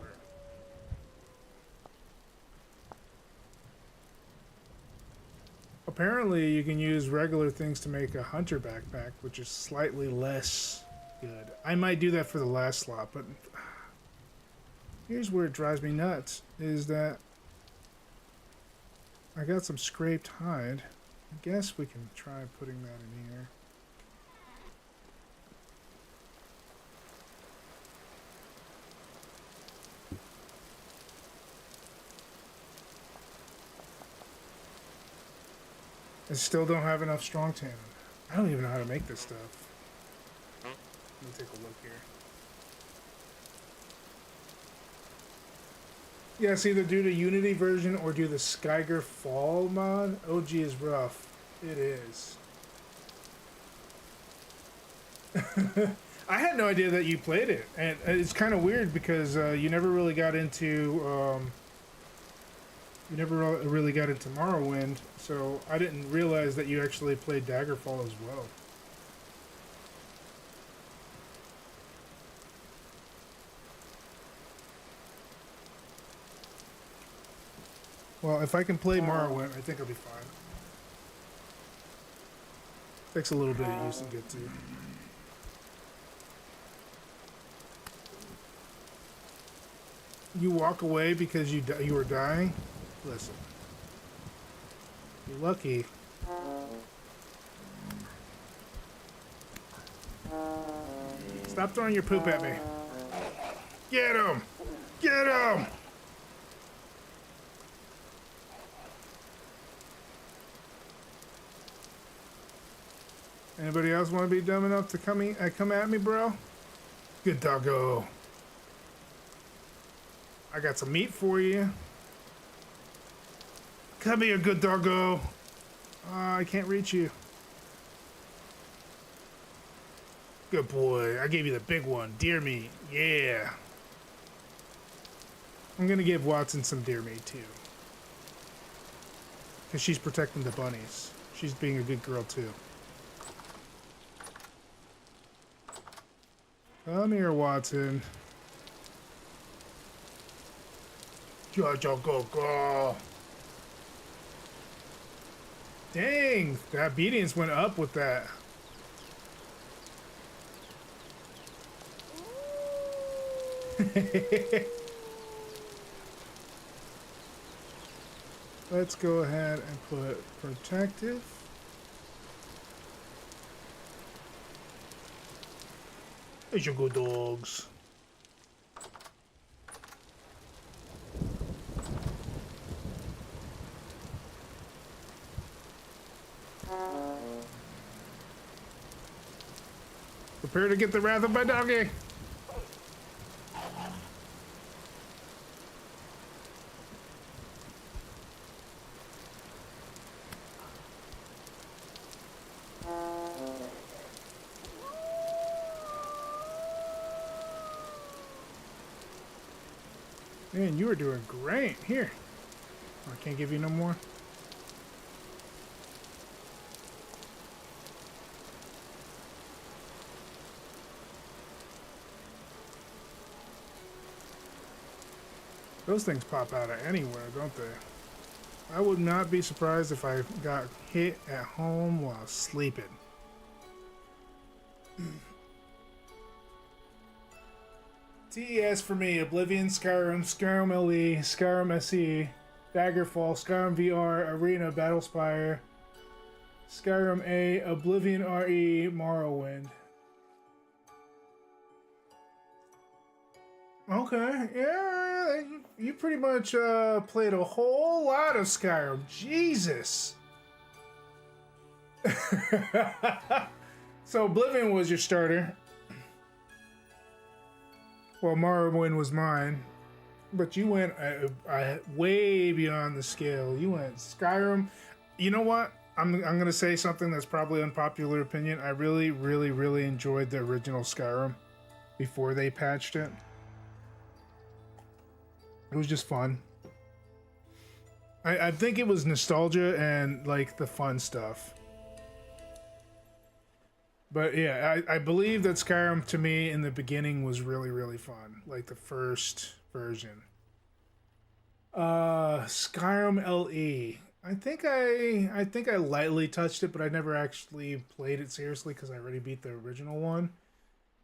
Apparently, you can use regular things to make a hunter backpack, which is slightly less good. I might do that for the last slot, but here's where it drives me nuts, is that I got some scraped hide. I guess we can try putting that in here. I still don't have enough strong tannin. I don't even know how to make this stuff. Let me take a look here. Yes, either do the Unity version or do the Skyger Fall mod. OG is rough. It is. I had no idea that you played it, and it's kind of weird because you never really got into Morrowind, so I didn't realize that you actually played Daggerfall as well. Well, if I can play Morrowind, I think I'll be fine. Takes a little bit of use to get to. You walk away because you were dying? Listen. You're lucky. Stop throwing your poop at me. Get him! Get him! Anybody else want to be dumb enough to come at me, bro? Good doggo. I got some meat for you. Come here, good doggo. I can't reach you. Good boy. I gave you the big one. Deer meat. Yeah. I'm going to give Watson some deer meat, too. Because she's protecting the bunnies. She's being a good girl, too. Come here, Watson. Go, go, go. Dang, the obedience went up with that. let's go ahead and put protective. There's your good dogs. Prepare to get the wrath of my doggy. Man, you were doing great. Here. I can't give you no more. Those things pop out of anywhere, don't they? I would not be surprised if I got hit at home while sleeping. TES for me: Oblivion, Skyrim, Skyrim LE, Skyrim SE, Daggerfall, Skyrim VR, Arena, Battlespire, Skyrim A, Oblivion RE, Morrowind. Okay, yeah, you pretty much played a whole lot of Skyrim. Jesus. So Oblivion was your starter. Well, Morrowind was mine. But you went way beyond the scale. You went Skyrim. You know what? I'm going to say something that's probably unpopular opinion. I really, really, really enjoyed the original Skyrim before they patched it. It was just fun. I think it was nostalgia and like the fun stuff. But yeah, I believe that Skyrim to me in the beginning was really, really fun. Like the first version. Skyrim LE. I think I lightly touched it, but I never actually played it seriously because I already beat the original one.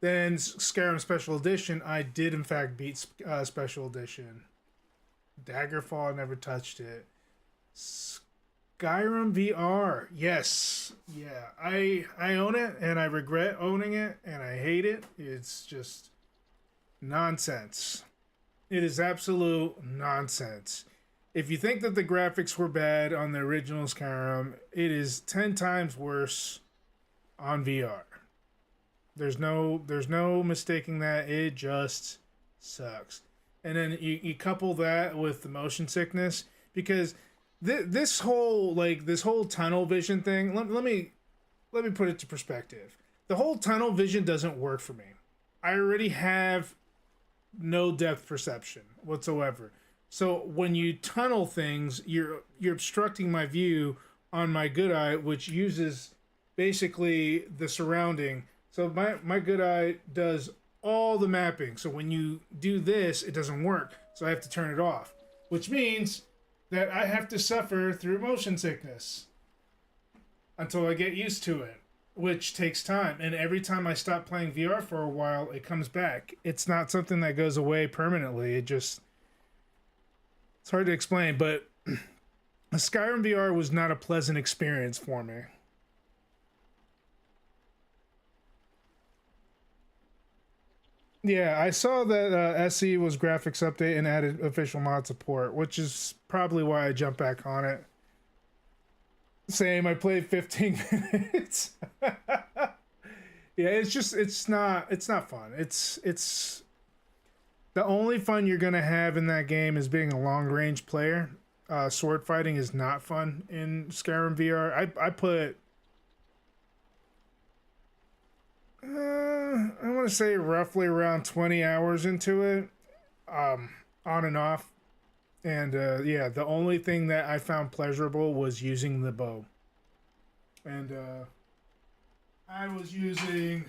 Then Skyrim Special Edition, I did in fact beat Special Edition. Daggerfall, I never touched it. Skyrim VR, yes, yeah, I own it and I regret owning it and I hate it. It's just nonsense. It is absolute nonsense. If you think that the graphics were bad on the original Skyrim, it is 10 times worse on VR. There's no mistaking that. It just sucks. And then you couple that with the motion sickness, because this whole tunnel vision thing. Let me put it to perspective. The whole tunnel vision doesn't work for me. I already have no depth perception whatsoever. So when you tunnel things, you're obstructing my view on my good eye, which uses basically the surrounding. So my good eye does all the mapping. So when you do this, it doesn't work. So I have to turn it off, which means that I have to suffer through motion sickness until I get used to it, which takes time. And every time I stop playing VR for a while, it comes back. It's not something that goes away permanently. It's hard to explain, but Skyrim VR was not a pleasant experience for me. Yeah, I saw that SE was graphics update and added official mod support, which is probably why I jumped back on it. Same, I played 15 minutes. Yeah, it's not fun. It's the only fun you're gonna have in that game is being a long range player. Sword fighting is not fun in Skyrim VR. I put I want to say roughly around 20 hours into it, on and off. And yeah, the only thing that I found pleasurable was using the bow. And I was using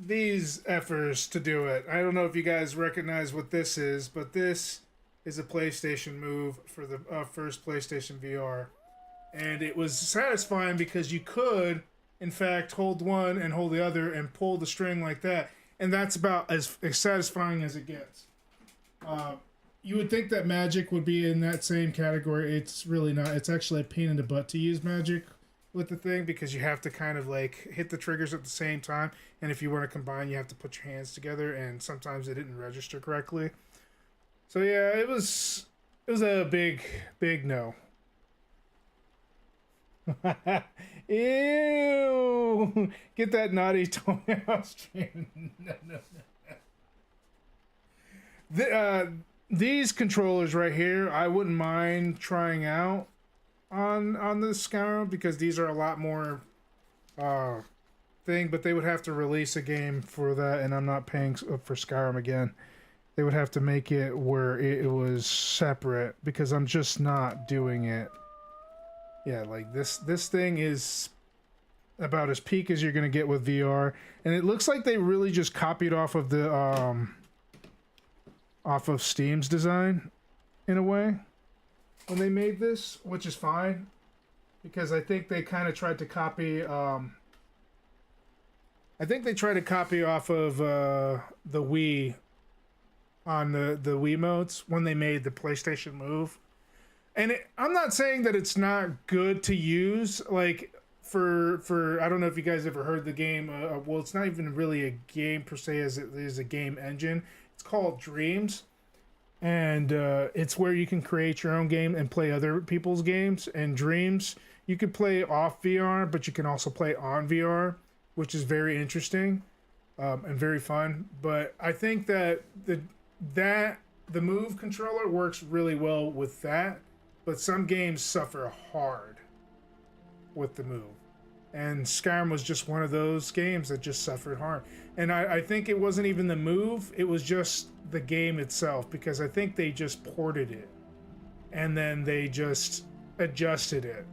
these efforts to do it. I don't know if you guys recognize what this is, but this is a PlayStation move for the first PlayStation VR. And it was satisfying because you could, in fact, hold one and hold the other and pull the string like that. And that's about as satisfying as it gets. You would think that Magic would be in that same category. It's really not. It's actually a pain in the butt to use Magic with the thing because you have to kind of like hit the triggers at the same time. And if you want to combine, you have to put your hands together. And sometimes it didn't register correctly. So yeah, it was a big no. Ew! Get that naughty toenail stream. No. These controllers right here, I wouldn't mind trying out on the Skyrim because these are a lot more thing, but they would have to release a game for that, and I'm not paying for Skyrim again. They would have to make it where it was separate because I'm just not doing it. Yeah, like this thing is about as peak as you're gonna get with VR, and it looks like they really just copied off of the off of Steam's design in a way when they made this, which is fine because I think they kind of tried to copy I think they tried to copy off of the Wii on the Wiimotes when they made the PlayStation Move. And I'm not saying that it's not good to use, like for I don't know if you guys ever heard the game. Well, it's not even really a game per se, as it is a game engine. It's called Dreams, and it's where you can create your own game and play other people's games. And Dreams, you can play off VR, but you can also play on VR, which is very interesting and very fun. But I think that the Move controller works really well with that. But some games suffer hard with the Move. And Skyrim was just one of those games that just suffered hard. And I think it wasn't even the Move, it was just the game itself, because I think they just ported it. And then they just adjusted it.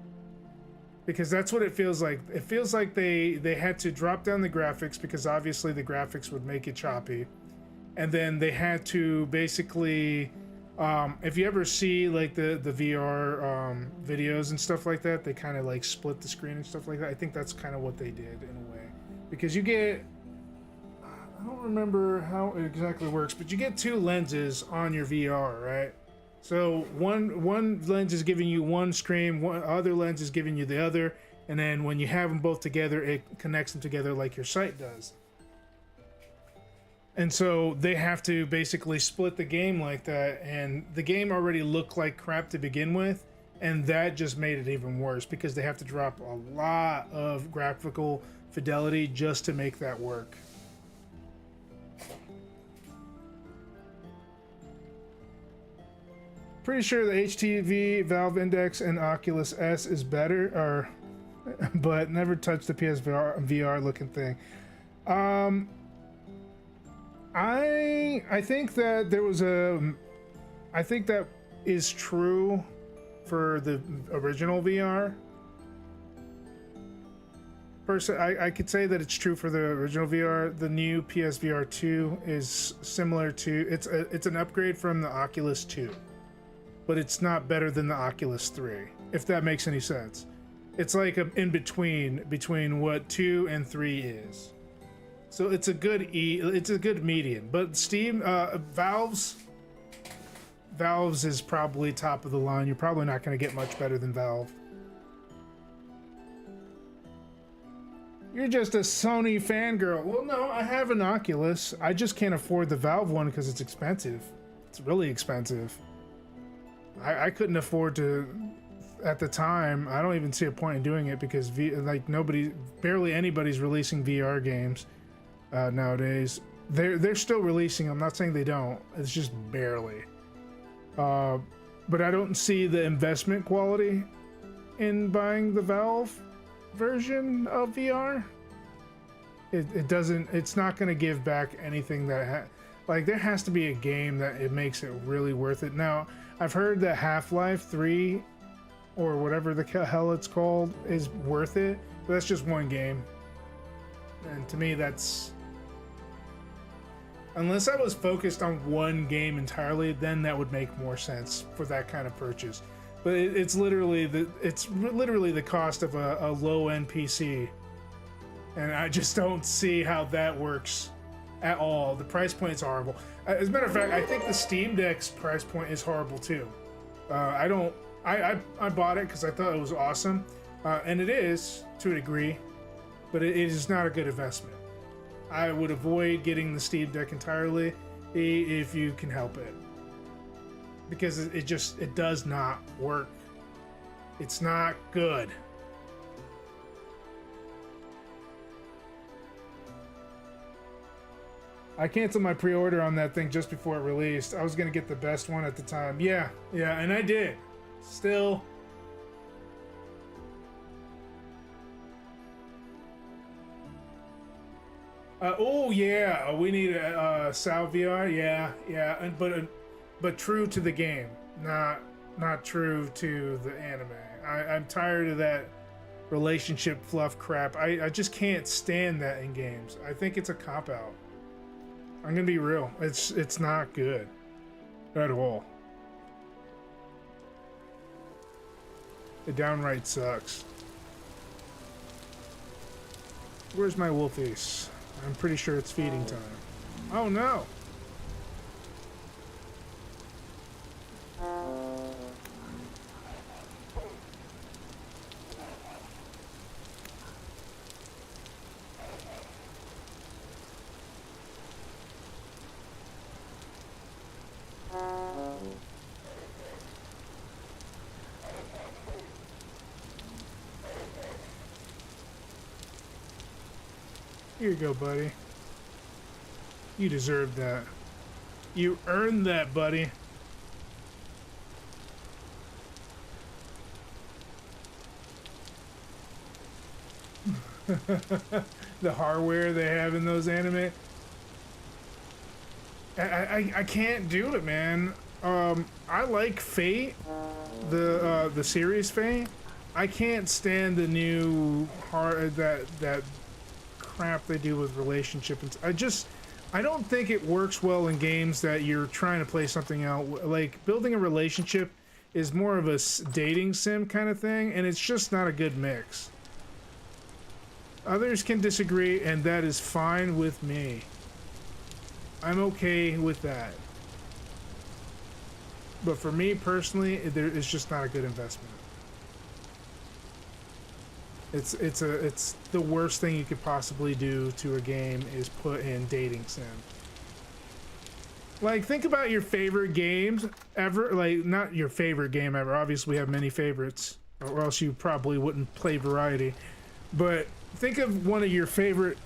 Because that's what it feels like. It feels like they had to drop down the graphics, because obviously the graphics would make it choppy. And then they had to basically... if you ever see like the VR videos and stuff like that, they kind of like split the screen and stuff like that. I think that's kind of what they did in a way, because you get, I don't remember how it exactly works, but you get two lenses on your VR, right? So one lens is giving you one screen, one other lens is giving you the other, and then when you have them both together, it connects them together like your sight does. And so they have to basically split the game like that, and the game already looked like crap to begin with, and that just made it even worse because they have to drop a lot of graphical fidelity just to make that work. Pretty sure the HTV, Valve Index, and Oculus S is better, but never touched the PSVR VR looking thing. I think that there was I think that is true for the original VR. I could say that it's true for the original VR. The new PSVR 2 is similar to, it's an upgrade from the Oculus 2, but it's not better than the Oculus 3, if that makes any sense. It's like an in between what 2 and 3 is. So it's a good median. But Steam, Valve's is probably top of the line. You're probably not going to get much better than Valve. You're just a Sony fangirl. Well, no, I have an Oculus. I just can't afford the Valve one because it's expensive. It's really expensive. I couldn't afford to at the time. I don't even see a point in doing it because barely anybody's releasing VR games. Nowadays, they're still releasing. I'm not saying they don't. It's just barely. But I don't see the investment quality in buying the Valve version of VR. It doesn't. It's not going to give back anything that like there has to be a game that it makes it really worth it. Now I've heard that Half-Life 3 or whatever the hell it's called is worth it, but that's just one game. And to me, that's... Unless I was focused on one game entirely, then that would make more sense for that kind of purchase. But it's literally the cost of a low-end PC, and I just don't see how that works at all. The price point is horrible. As a matter of fact, I think the Steam Deck's price point is horrible too. I bought it because I thought it was awesome, and it is to a degree, but it is not a good investment. I would avoid getting the Steam Deck entirely if you can help it, because it does not work. It's not good. I canceled my pre-order on that thing just before it released. I was gonna get the best one at the time. Yeah, and I did. Still. Oh yeah, we need a Salvia. Yeah, but true to the game, not true to the anime. I'm tired of that relationship fluff crap. I just can't stand that in games. I think it's a cop-out. I'm gonna be real. It's not good at all. It downright sucks. Where's my wolfies? I'm pretty sure it's feeding time. Oh no! Here you go, buddy. You deserve that. You earned that, buddy. The hardware they have in those anime. I can't do it, man. I like Fate, the series Fate. I can't stand the new that crap they do with relationship. I don't think it works well in games that you're trying to play something out. Like, building a relationship is more of a dating sim kind of thing, and it's just not a good mix. Others can disagree, and that is fine with me. I'm okay with that. But for me personally, it's just not a good investment. It's the worst thing you could possibly do to a game is put in dating sim. Like, think about your favorite games ever. Like, not your favorite game ever. Obviously, we have many favorites, or else you probably wouldn't play variety. But think of one of your favorite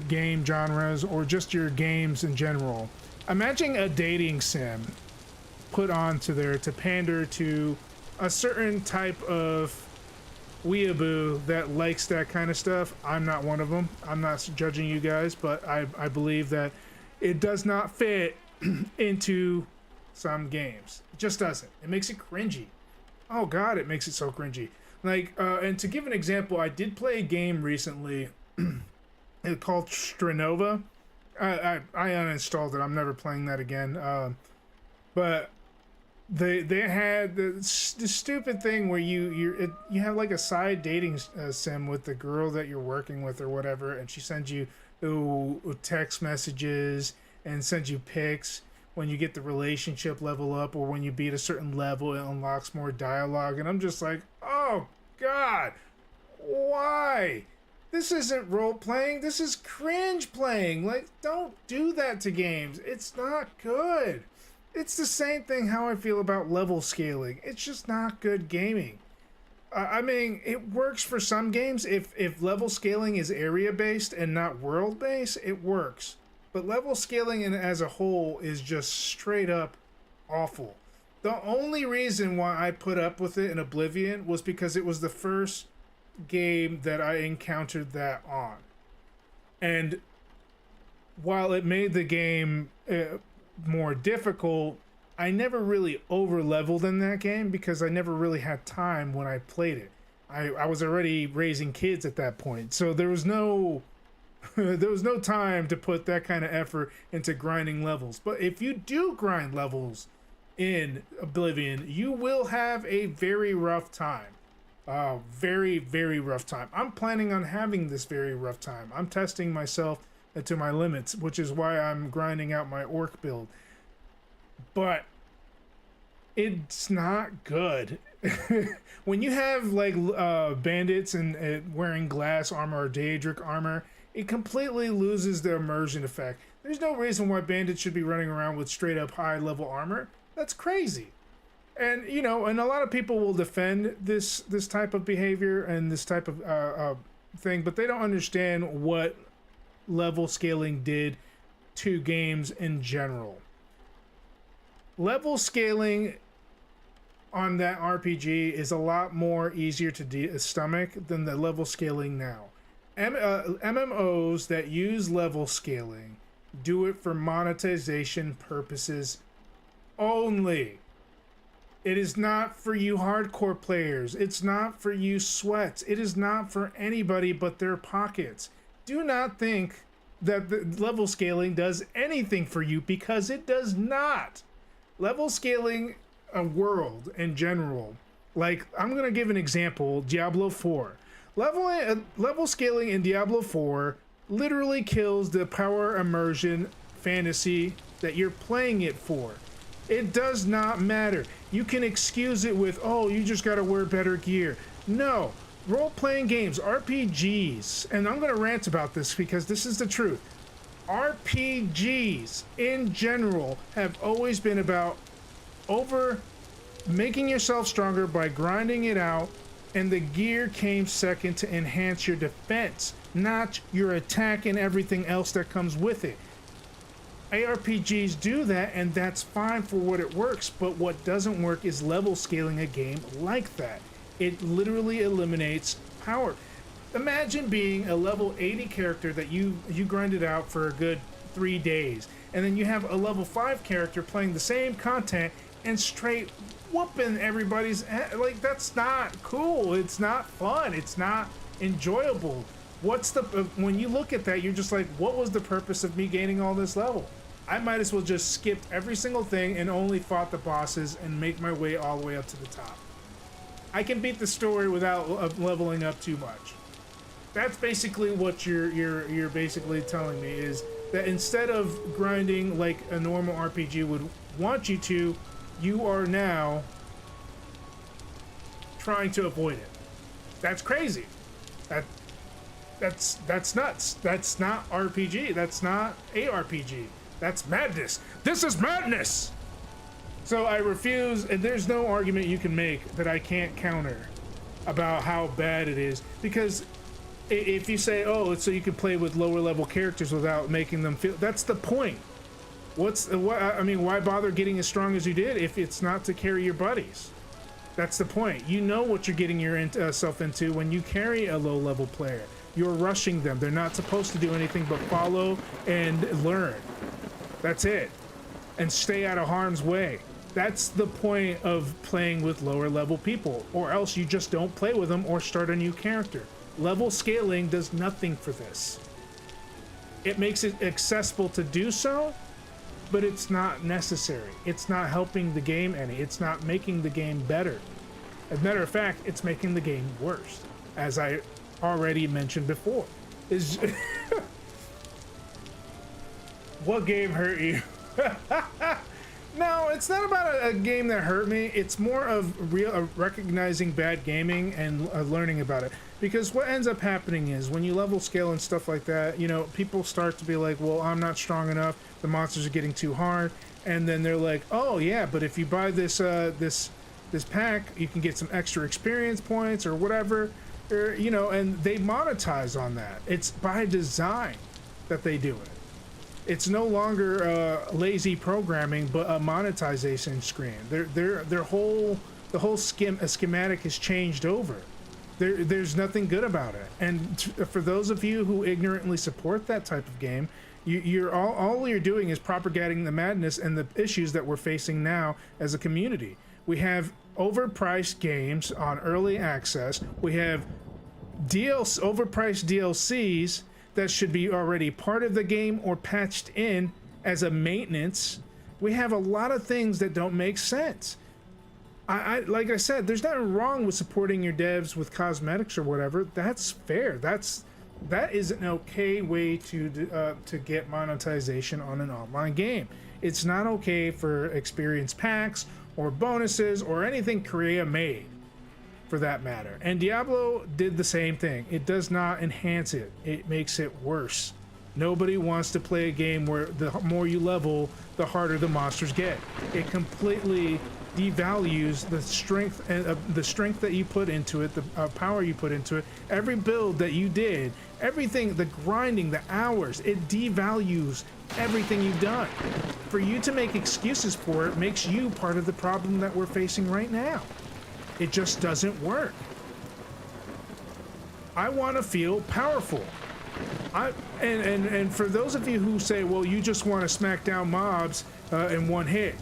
game genres, or just your games in general. Imagine a dating sim put onto there to pander to a certain type of weeaboo that likes that kind of stuff. I'm not one of them. I'm not judging you guys, but I believe that it does not fit into some games. It just doesn't. It makes it cringy. Oh god, it makes it so cringy. Like, and to give an example, I did play a game recently called Stranova. I uninstalled it. I'm never playing that again. But they had the stupid thing where you have like a side dating sim with the girl that you're working with or whatever, and she sends you text messages and sends you pics. When you get the relationship level up, or when you beat a certain level, it unlocks more dialogue. And I'm just like, oh god, why? This isn't role playing. This is cringe playing. Like, don't do that to games. It's not good. It's the same thing how I feel about level scaling. It's just not good gaming. I mean, it works for some games. If level scaling is area based and not world based, it works. But level scaling as a whole is just straight up awful. The only reason why I put up with it in Oblivion was because it was the first game that I encountered that on. And while it made the game more difficult, I never really over-leveled in that game because I never really had time when I played it. I was already raising kids at that point, so there was no time to put that kind of effort into grinding levels. But if you do grind levels in Oblivion, you will have a very rough time. Very, very rough time. I'm planning on having this very rough time. I'm testing myself to my limits, which is why I'm grinding out my orc build. But it's not good. When you have like bandits and wearing glass armor or Daedric armor, it completely loses the immersion effect. There's no reason why bandits should be running around with straight up high level armor. That's crazy. And you know, and a lot of people will defend this type of behavior and this type of thing, but they don't understand what level scaling did to games in general. Level scaling on that RPG is a lot more easier to stomach than the level scaling now. MMOs that use level scaling do it for monetization purposes only. It is not for you hardcore players. It's not for you sweats. It is not for anybody but their pockets. Do not think that the level scaling does anything for you, because it does not. Level scaling a world in general, like I'm going to give an example, Diablo 4. Level scaling in Diablo 4 literally kills the power immersion fantasy that you're playing it for. It does not matter. You can excuse it with, oh, you just got to wear better gear. No. Role-playing games, RPGs, and I'm going to rant about this because this is the truth. RPGs in general have always been about making yourself stronger by grinding it out, and the gear came second to enhance your defense, not your attack and everything else that comes with it. ARPGs do that, and that's fine for what it works, but what doesn't work is level scaling a game like that. It literally eliminates power. Imagine being a level 80 character that you grinded out for a good 3 days, and then you have a level 5 character playing the same content and straight whooping everybody's like, that's not cool. It's not fun. It's not enjoyable. When you look at that, you're just like, what was the purpose of me gaining all this level? I might as well just skip every single thing and only fought the bosses and make my way all the way up to the top. I can beat the story without leveling up too much. That's basically what you're basically telling me, is that instead of grinding like a normal RPG would want you to, you are now trying to avoid it. That's crazy. That's nuts. That's not RPG. That's not ARPG. That's madness. This is madness. So I refuse, and there's no argument you can make that I can't counter about how bad it is, because if you say, oh, it's so you can play with lower level characters without making them feel, that's the point. Why bother getting as strong as you did if it's not to carry your buddies? That's the point. You know what you're getting yourself into when you carry a low level player. You're rushing them. They're not supposed to do anything but follow and learn. That's it. And stay out of harm's way. That's the point of playing with lower level people, or else you just don't play with them or start a new character. Level scaling does nothing for this. It makes it accessible to do so, but it's not necessary. It's not helping the game any. It's not making the game better. As a matter of fact, it's making the game worse, as I already mentioned before. What game hurt you? No, it's not about a game that hurt me. It's more of recognizing bad gaming and learning about it. Because what ends up happening is when you level scale and stuff like that, you know, people start to be like, well, I'm not strong enough. The monsters are getting too hard. And then they're like, oh yeah, but if you buy this pack, you can get some extra experience points or whatever, or, you know, and they monetize on that. It's by design that they do it. It's no longer lazy programming, but a monetization screen. The whole schematic has changed over. There's nothing good about it. And for those of you who ignorantly support that type of game, all you're doing is propagating the madness and the issues that we're facing now as a community. We have overpriced games on early access. We have overpriced DLCs that should be already part of the game or patched in as a maintenance. We have a lot of things that don't make sense. Like I said, there's nothing wrong with supporting your devs with cosmetics or whatever. That's fair. That's That is an okay way to get monetization on an online game. It's not okay for experience packs or bonuses or anything Korea made, for that matter. And Diablo did the same thing. It does not enhance it. It makes it worse. Nobody wants to play a game where the more you level, the harder the monsters get. It completely devalues the strength and the strength that you put into it, the power you put into it, every build that you did, everything, the grinding, the hours. It devalues everything you've done. For you to make excuses for it makes you part of the problem that we're facing right now. It just doesn't work. I want to feel powerful. And for those of you who say, well, you just want to smack down mobs in one hit,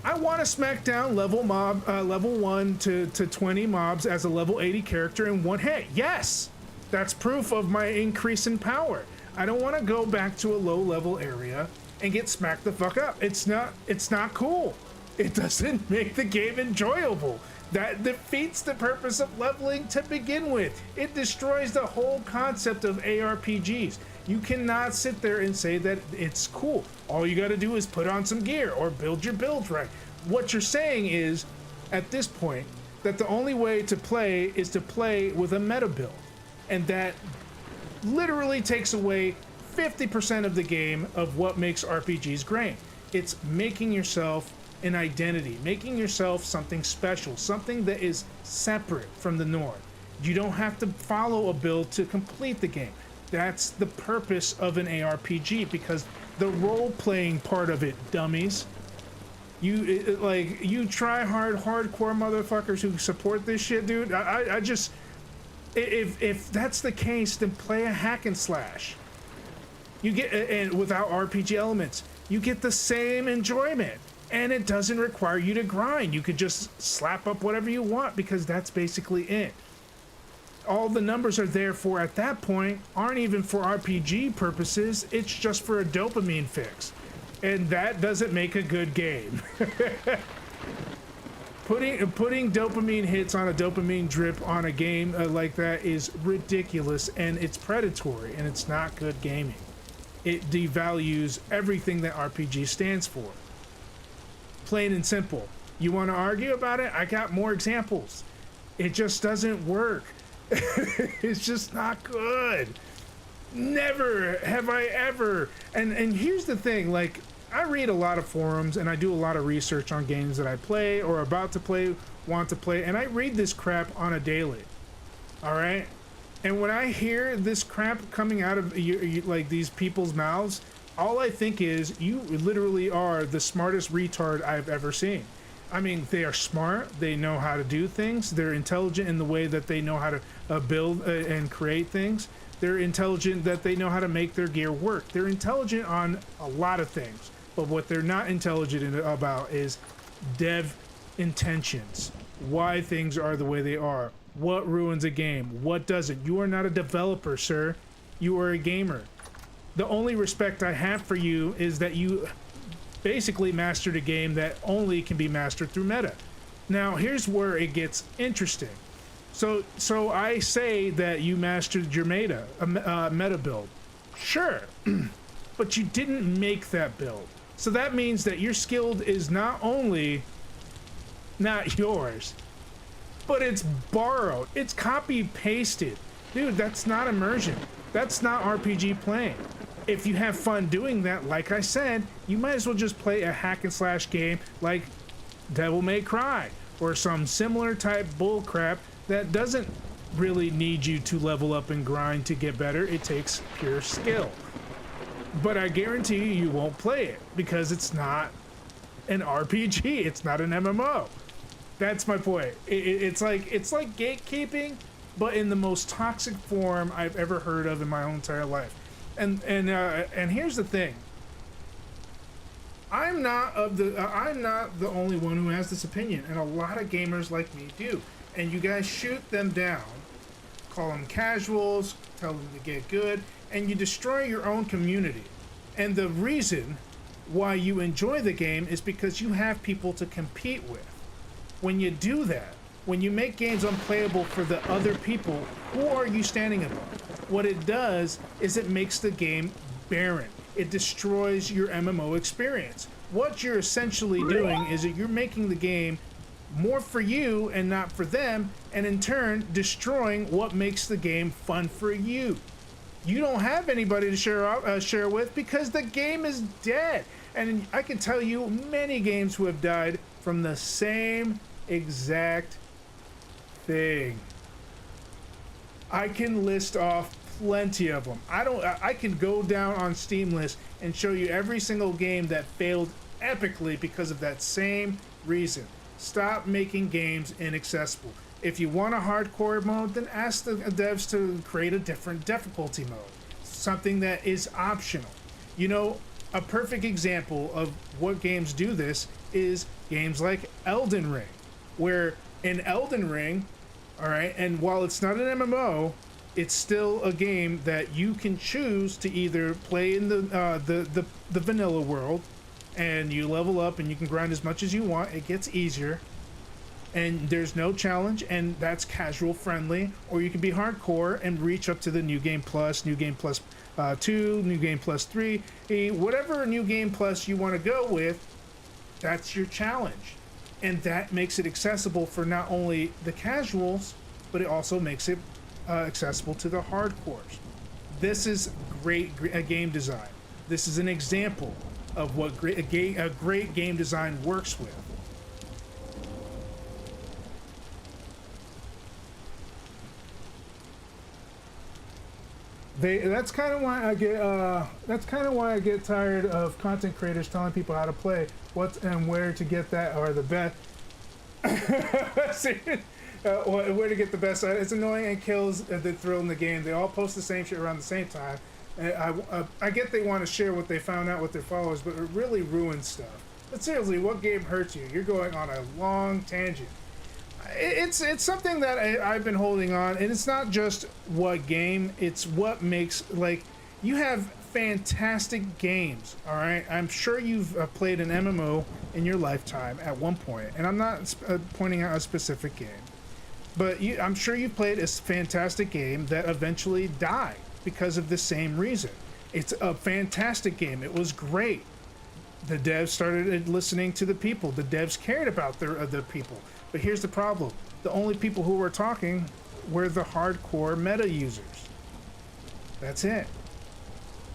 I want to smack down level 1 to 20 mobs as a level 80 character in one hit. Yes, that's proof of my increase in power. I don't want to go back to a low level area and get smacked the fuck up. It's not cool. It doesn't make the game enjoyable. That defeats the purpose of leveling to begin with. It destroys the whole concept of ARPGs. You cannot sit there and say that it's cool. All you got to do is put on some gear or build your build right. What you're saying is, at this point, that the only way to play is to play with a meta build. And that literally takes away 50% of the game of what makes RPGs great. It's making yourself an identity, making yourself something special, something that is separate from the norm. You don't have to follow a build to complete the game. That's the purpose of an ARPG, because the role-playing part of it, dummies. You try hardcore motherfuckers who support this shit, dude. I just, if that's the case, then play a hack and slash. You get, and without RPG elements, you get the same enjoyment. And it doesn't require you to grind. You could just slap up whatever you want, because that's basically it. All the numbers are there for at that point aren't even for RPG purposes. It's just for a dopamine fix. And that doesn't make a good game. Putting dopamine hits on a dopamine drip on a game like that is ridiculous, and it's predatory, and it's not good gaming. It devalues everything that RPG stands for. Plain and simple. You want to argue about it? I got more examples. It just doesn't work. It's just not good. Never have I ever. And here's the thing, like, I read a lot of forums and I do a lot of research on games that I play or about to play, want to play, and I read this crap on a daily. All right? And when I hear this crap coming out of like these people's mouths, all I think is, you literally are the smartest retard I've ever seen. I mean, they are smart, they know how to do things, they're intelligent in the way that they know how to build and create things. They're intelligent that they know how to make their gear work. They're intelligent on a lot of things, but what they're not intelligent about is dev intentions, why things are the way they are, what ruins a game, what doesn't. You are not a developer, sir. You are a gamer. The only respect I have for you is that you basically mastered a game that only can be mastered through meta. Now, here's where it gets interesting. So I say that you mastered your meta build. Sure, but you didn't make that build. So that means that your skill is not only not yours, but it's borrowed. It's copy-pasted. Dude, that's not immersion. That's not RPG playing. If you have fun doing that, like I said, you might as well just play a hack and slash game like Devil May Cry or some similar type bullcrap that doesn't really need you to level up and grind to get better. It takes pure skill. But I guarantee you won't play it because it's not an RPG. It's not an MMO. That's my point. It's like gatekeeping, but in the most toxic form I've ever heard of in my whole entire life. And here's the thing. I'm not the only one who has this opinion, and a lot of gamers like me do. And you guys shoot them down, call them casuals, tell them to get good, and you destroy your own community. And the reason why you enjoy the game is because you have people to compete with. When you do that, when you make games unplayable for the other people, who are you standing above? What it does is it makes the game barren. It destroys your MMO experience. What you're essentially doing is that you're making the game more for you and not for them, and in turn destroying what makes the game fun for you. You don't have anybody to share with because the game is dead. And I can tell you many games who have died from the same exact thing. I can list off plenty of them. I can go down on Steam list and show you every single game that failed epically because of that same reason. Stop making games inaccessible. If you want a hardcore mode, then ask the devs to create a different difficulty mode. Something that is optional. You know, a perfect example of what games do this is games like Elden Ring, where in Elden Ring, all right, and while it's not an MMO, it's still a game that you can choose to either play in the vanilla world, and you level up and you can grind as much as you want. It gets easier, and there's no challenge, and that's casual friendly. Or you can be hardcore and reach up to the New Game Plus, New Game Plus 2, New Game Plus 3, whatever New Game Plus you want to go with. That's your challenge, and that makes it accessible for not only the casuals, but it also makes it accessible to the hardcores. This is great game design. This is an example of what a great game design works with. That's kind of why I get tired of content creators telling people how to play, what and where to get that, or the best. Where to get the best. It's annoying and kills the thrill in the game. They all post the same shit around the same time. I get they want to share what they found out with their followers, but it really ruins stuff. But seriously, what game hurts you? You're going on a long tangent. It's something that I've been holding on, and it's not just what game, it's what makes, like, you have fantastic games, all right? I'm sure you've played an MMO in your lifetime at one point, and I'm not pointing out a specific game, but I'm sure you've played a fantastic game that eventually died because of the same reason. It's a fantastic game. It was great. The devs started listening to the people. The devs cared about the people. But here's the problem. The only people who were talking were the hardcore meta users. That's it.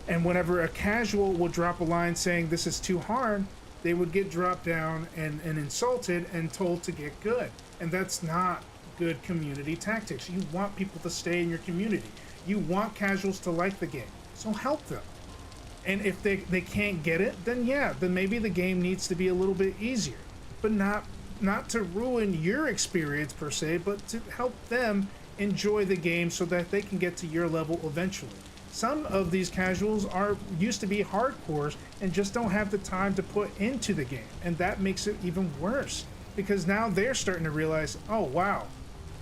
And whenever a casual would drop a line saying this is too hard, they would get dropped down and insulted and told to get good. And that's not good community tactics. You want people to stay in your community. You want casuals to like the game. So help them. And if they can't get it, then yeah, then maybe the game needs to be a little bit easier. But not to ruin your experience per se, but to help them enjoy the game so that they can get to your level eventually. Some of these casuals used to be hardcores and just don't have the time to put into the game, and that makes it even worse because now they're starting to realize, oh wow,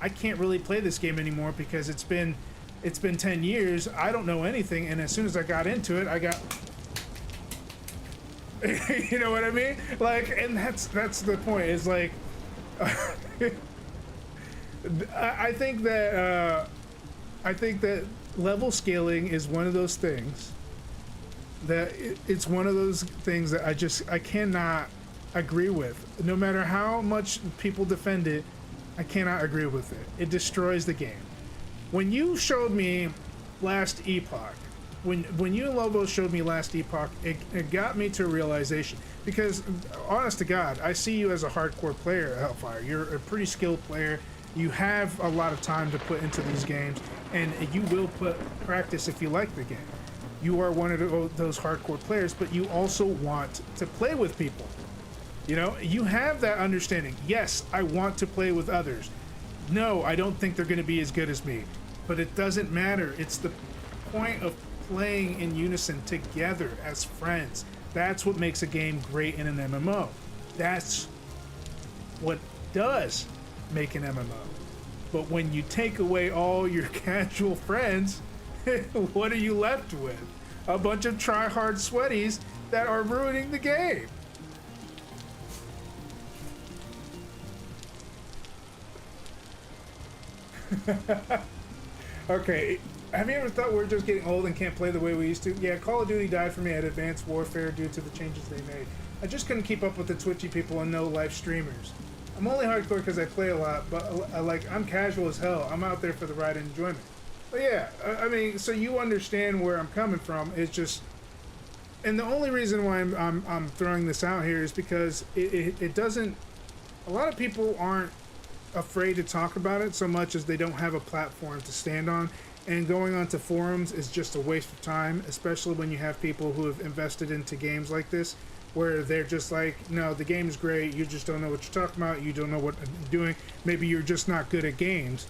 I can't really play this game anymore because it's been 10 years, I don't know anything, and as soon as I got into it, I got you know what I mean? Like, and that's the point. Is like, I think that level scaling is one of those things that it's one of those things that I cannot agree with. No matter how much people defend it, I cannot agree with it. It destroys the game. When you showed me last Epoch, when you and Lobo showed me last Epoch, it got me to a realization. Because, honest to God, I see you as a hardcore player, Hellfire. You're a pretty skilled player. You have a lot of time to put into these games, and you will put practice if you like the game. You are one of those hardcore players, but you also want to play with people. You know, you have that understanding. Yes, I want to play with others. No, I don't think they're going to be as good as me. But it doesn't matter. It's the point of playing in unison together as friends. That's what makes a game great in an MMO. That's what does make an MMO. But when you take away all your casual friends, what are you left with? A bunch of try-hard sweaties that are ruining the game. Okay, have you ever thought we're just getting old and can't play the way we used to? Yeah, Call of Duty died for me at Advanced Warfare due to the changes they made. I just couldn't keep up with the twitchy people and no live streamers. I'm only hardcore because I play a lot, but I'm casual as hell. I'm out there for the ride and enjoyment. But yeah, I mean, so you understand where I'm coming from. It's just, and the only reason why I'm throwing this out here is because it doesn't. A lot of people aren't afraid to talk about it so much as they don't have a platform to stand on, and going onto forums is just a waste of time, especially when you have people who have invested into games like this where they're just like, no, the game's great, you just don't know what you're talking about, you don't know what you're doing, maybe you're just not good at games.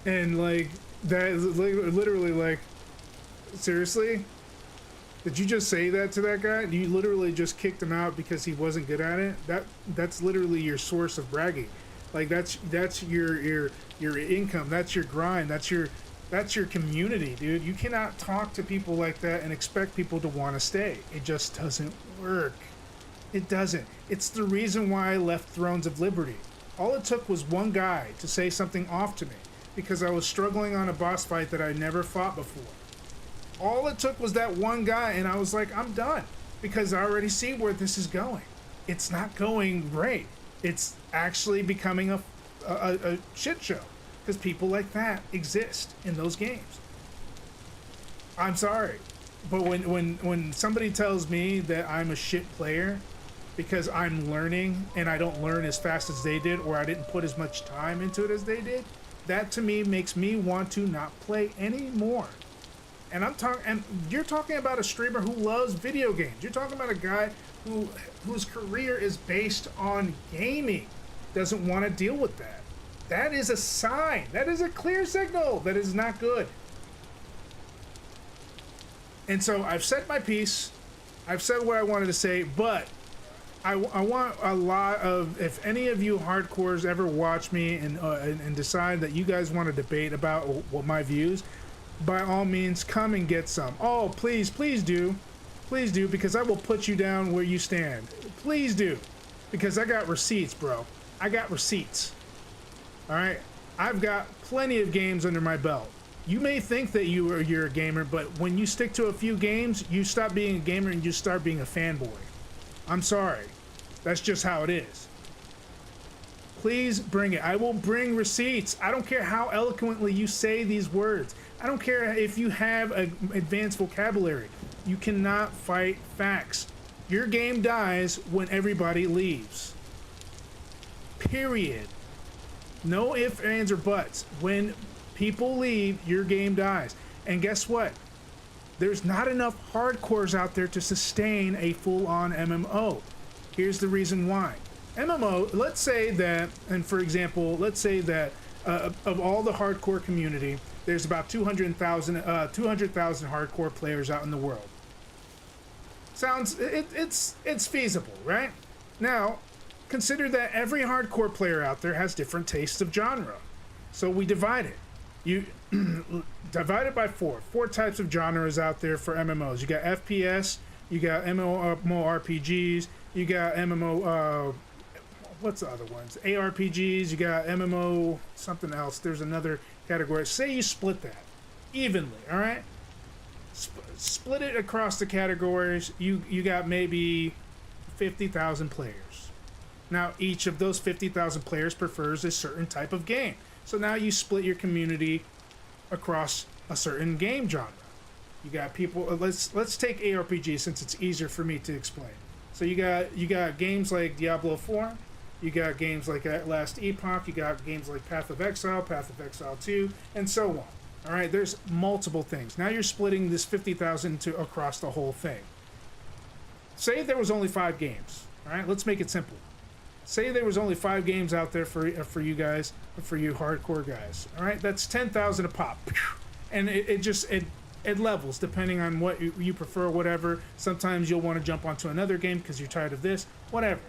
And like that is literally like, seriously, did you just say that to that guy? You literally just kicked him out because he wasn't good at it? That's literally your source of bragging. Like that's your income, that's your grind, that's your community, dude. You cannot talk to people like that and expect people to want to stay. It just doesn't work. It doesn't. It's the reason why I left Thrones of Liberty. All it took was one guy to say something off to me because I was struggling on a boss fight that I never fought before. All it took was that one guy, and I was like, I'm done, because I already see where this is going. It's not going great. It's actually becoming a shit show because people like that exist in those games. I'm sorry, but when somebody tells me that I'm a shit player because I'm learning and I don't learn as fast as they did, or I didn't put as much time into it as they did, that to me makes me want to not play anymore. And you're talking about a streamer who loves video games. You're talking about a guy whose career is based on gaming, doesn't want to deal with that. That is a sign. That is a clear signal that is not good. And so I've said my piece. I've said what I wanted to say, but I want a lot of, if any of you hardcores ever watch me and decide that you guys want to debate about what my views, by all means, come and get some. Oh, please do. Please do, because I will put you down where you stand. Please do, because I got receipts, bro. I got receipts. All right? I've got plenty of games under my belt. You may think that you're a gamer, but when you stick to a few games, you stop being a gamer and you start being a fanboy. I'm sorry. That's just how it is. Please bring it. I will bring receipts. I don't care how eloquently you say these words. I don't care if you have an advanced vocabulary. You cannot fight facts. Your game dies when everybody leaves. Period. No ifs, ands, or buts. When people leave, your game dies. And guess what? There's not enough hardcores out there to sustain a full-on MMO. Here's the reason why. MMO, let's say that, and for example, let's say that of all the hardcore community, there's about 200,000 hardcore players out in the world. It's feasible, right? Now, consider that every hardcore player out there has different tastes of genre. So we divide it. You divide it by four types of genres out there for MMOs. You got FPS, you got MMORPGs, you got MMO, what's the other ones? ARPGs, you got MMO something else. There's another category. Say you split that evenly, all right? Split it across the categories. You got maybe 50,000 players. Now, each of those 50,000 players prefers a certain type of game. So now you split your community across a certain game genre. You got people. Let's take ARPG since it's easier for me to explain. So you got games like Diablo 4. You got games like Last Epoch. You got games like Path of Exile 2, and so on. All right, there's multiple things. Now you're splitting this 50,000 across the whole thing. Say there was only 5 games. All right, let's make it simple. Say there was only 5 games out there for you guys, for you hardcore guys. All right, that's 10,000 a pop, and it levels depending on what you prefer, whatever. Sometimes you'll want to jump onto another game because you're tired of this, whatever.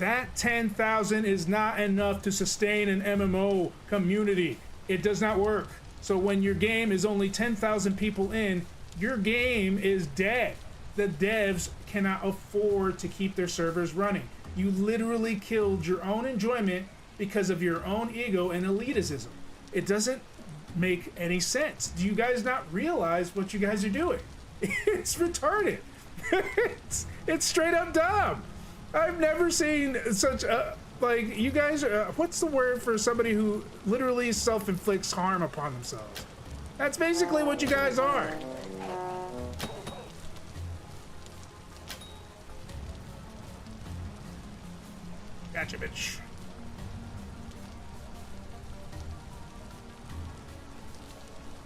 That 10,000 is not enough to sustain an MMO community. It does not work. So when your game is only 10,000 people in, your game is dead. The devs cannot afford to keep their servers running. You literally killed your own enjoyment because of your own ego and elitism. It doesn't make any sense. Do you guys not realize what you guys are doing? It's retarded. It's straight up dumb. I've never seen such a, like, you guys are, what's the word for somebody who literally self-inflicts harm upon themselves? That's basically what you guys are. Gotcha, bitch.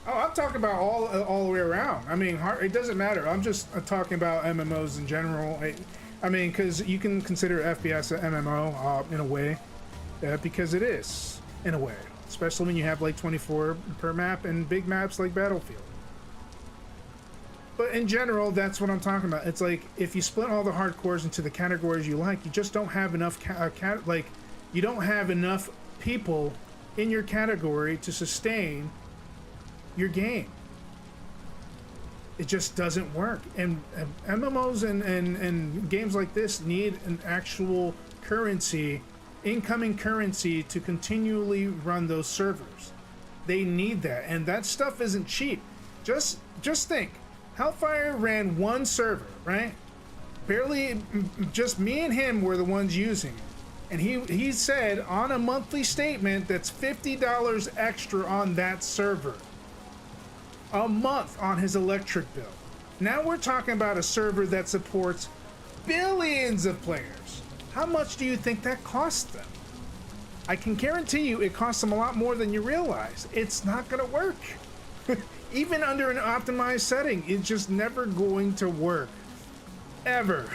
Oh, I'm talking about all the way around. I mean, it doesn't matter. I'm just talking about MMOs in general. I mean, because you can consider FPS an MMO in a way, because it is, in a way. Especially when you have like 24 per map and big maps like Battlefield. But in general, that's what I'm talking about. It's like, if you split all the hardcores into the categories you like, you just don't have enough, you don't have enough people in your category to sustain your game. It just doesn't work. And MMOs and games like this need an actual currency, incoming currency, to continually run those servers. They need that, and that stuff isn't cheap. Just think, Hellfire ran one server, right? Barely, just me and him were the ones using it. And he said on a monthly statement that's $50 extra on that server a month on his electric bill. Now we're talking about a server that supports billions of players. How much do you think that costs them? I can guarantee you it costs them a lot more than you realize. It's not gonna work. Even under an optimized setting, it's just never going to work. Ever.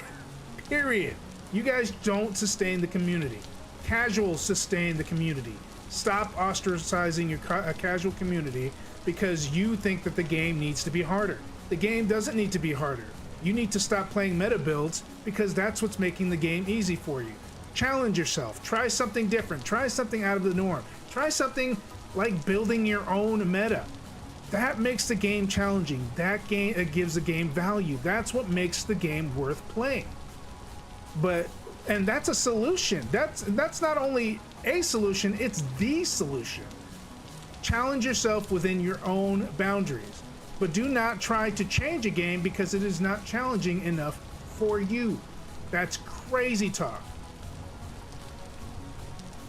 Period. You guys don't sustain the community. Casuals sustain the community. Stop ostracizing your casual community because you think that the game needs to be harder. The game doesn't need to be harder. You need to stop playing meta builds because that's what's making the game easy for you. Challenge yourself. Try something different. Try something out of the norm. Try something like building your own meta. That makes the game challenging. That gives the game value. That's what makes the game worth playing. And that's a solution. That's not only a solution, it's the solution. Challenge yourself within your own boundaries, but do not try to change a game because it is not challenging enough for you. That's crazy talk.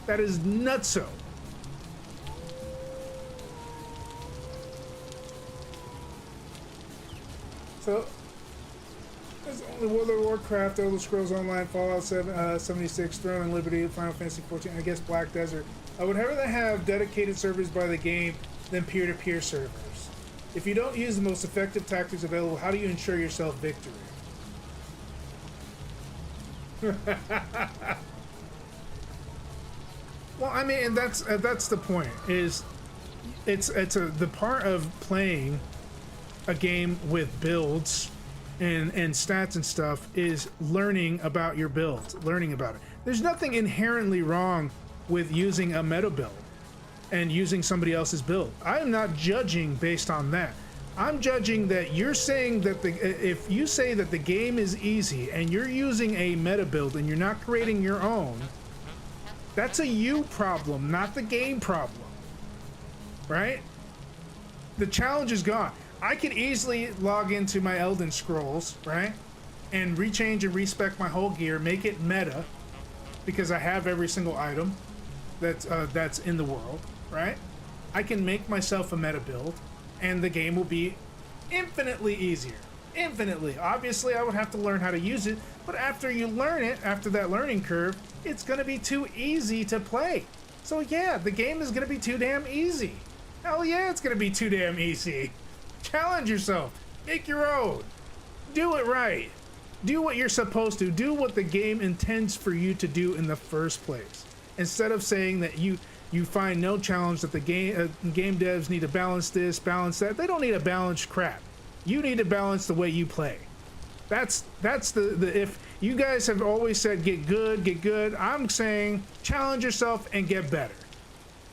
That is nutso. So, there's only World of Warcraft, Elder Scrolls Online, Fallout 76, Throne and Liberty, Final Fantasy 14, I guess Black Desert. I would rather have dedicated servers by the game than peer-to-peer servers. If you don't use the most effective tactics available, how do you ensure yourself victory? Well, I mean, and that's the point. Is the part of playing a game with builds and stats and stuff is learning about your build, learning about it. There's nothing inherently wrong with using a meta build and using somebody else's build. I am not judging based on that. I'm judging that you're saying that if you say that the game is easy and you're using a meta build and you're not creating your own, that's a you problem, not the game problem, right? The challenge is gone. I could easily log into my Elden Scrolls, right? And rechange and respec my whole gear, make it meta, because I have every single item that's in the world, right? I can make myself a meta build, and the game will be infinitely easier. Infinitely. Obviously, I would have to learn how to use it, but after you learn it, after that learning curve, it's gonna be too easy to play. So yeah, the game is gonna be too damn easy. Hell yeah, it's gonna be too damn easy. Challenge yourself. Make your own. Do it right. Do what you're supposed to. Do what the game intends for you to do in the first place. Instead of saying that you find no challenge, that the game devs need to balance this, balance that. They don't need to balance crap. You need to balance the way you play. That's the if you guys have always said get good, I'm saying challenge yourself and get better.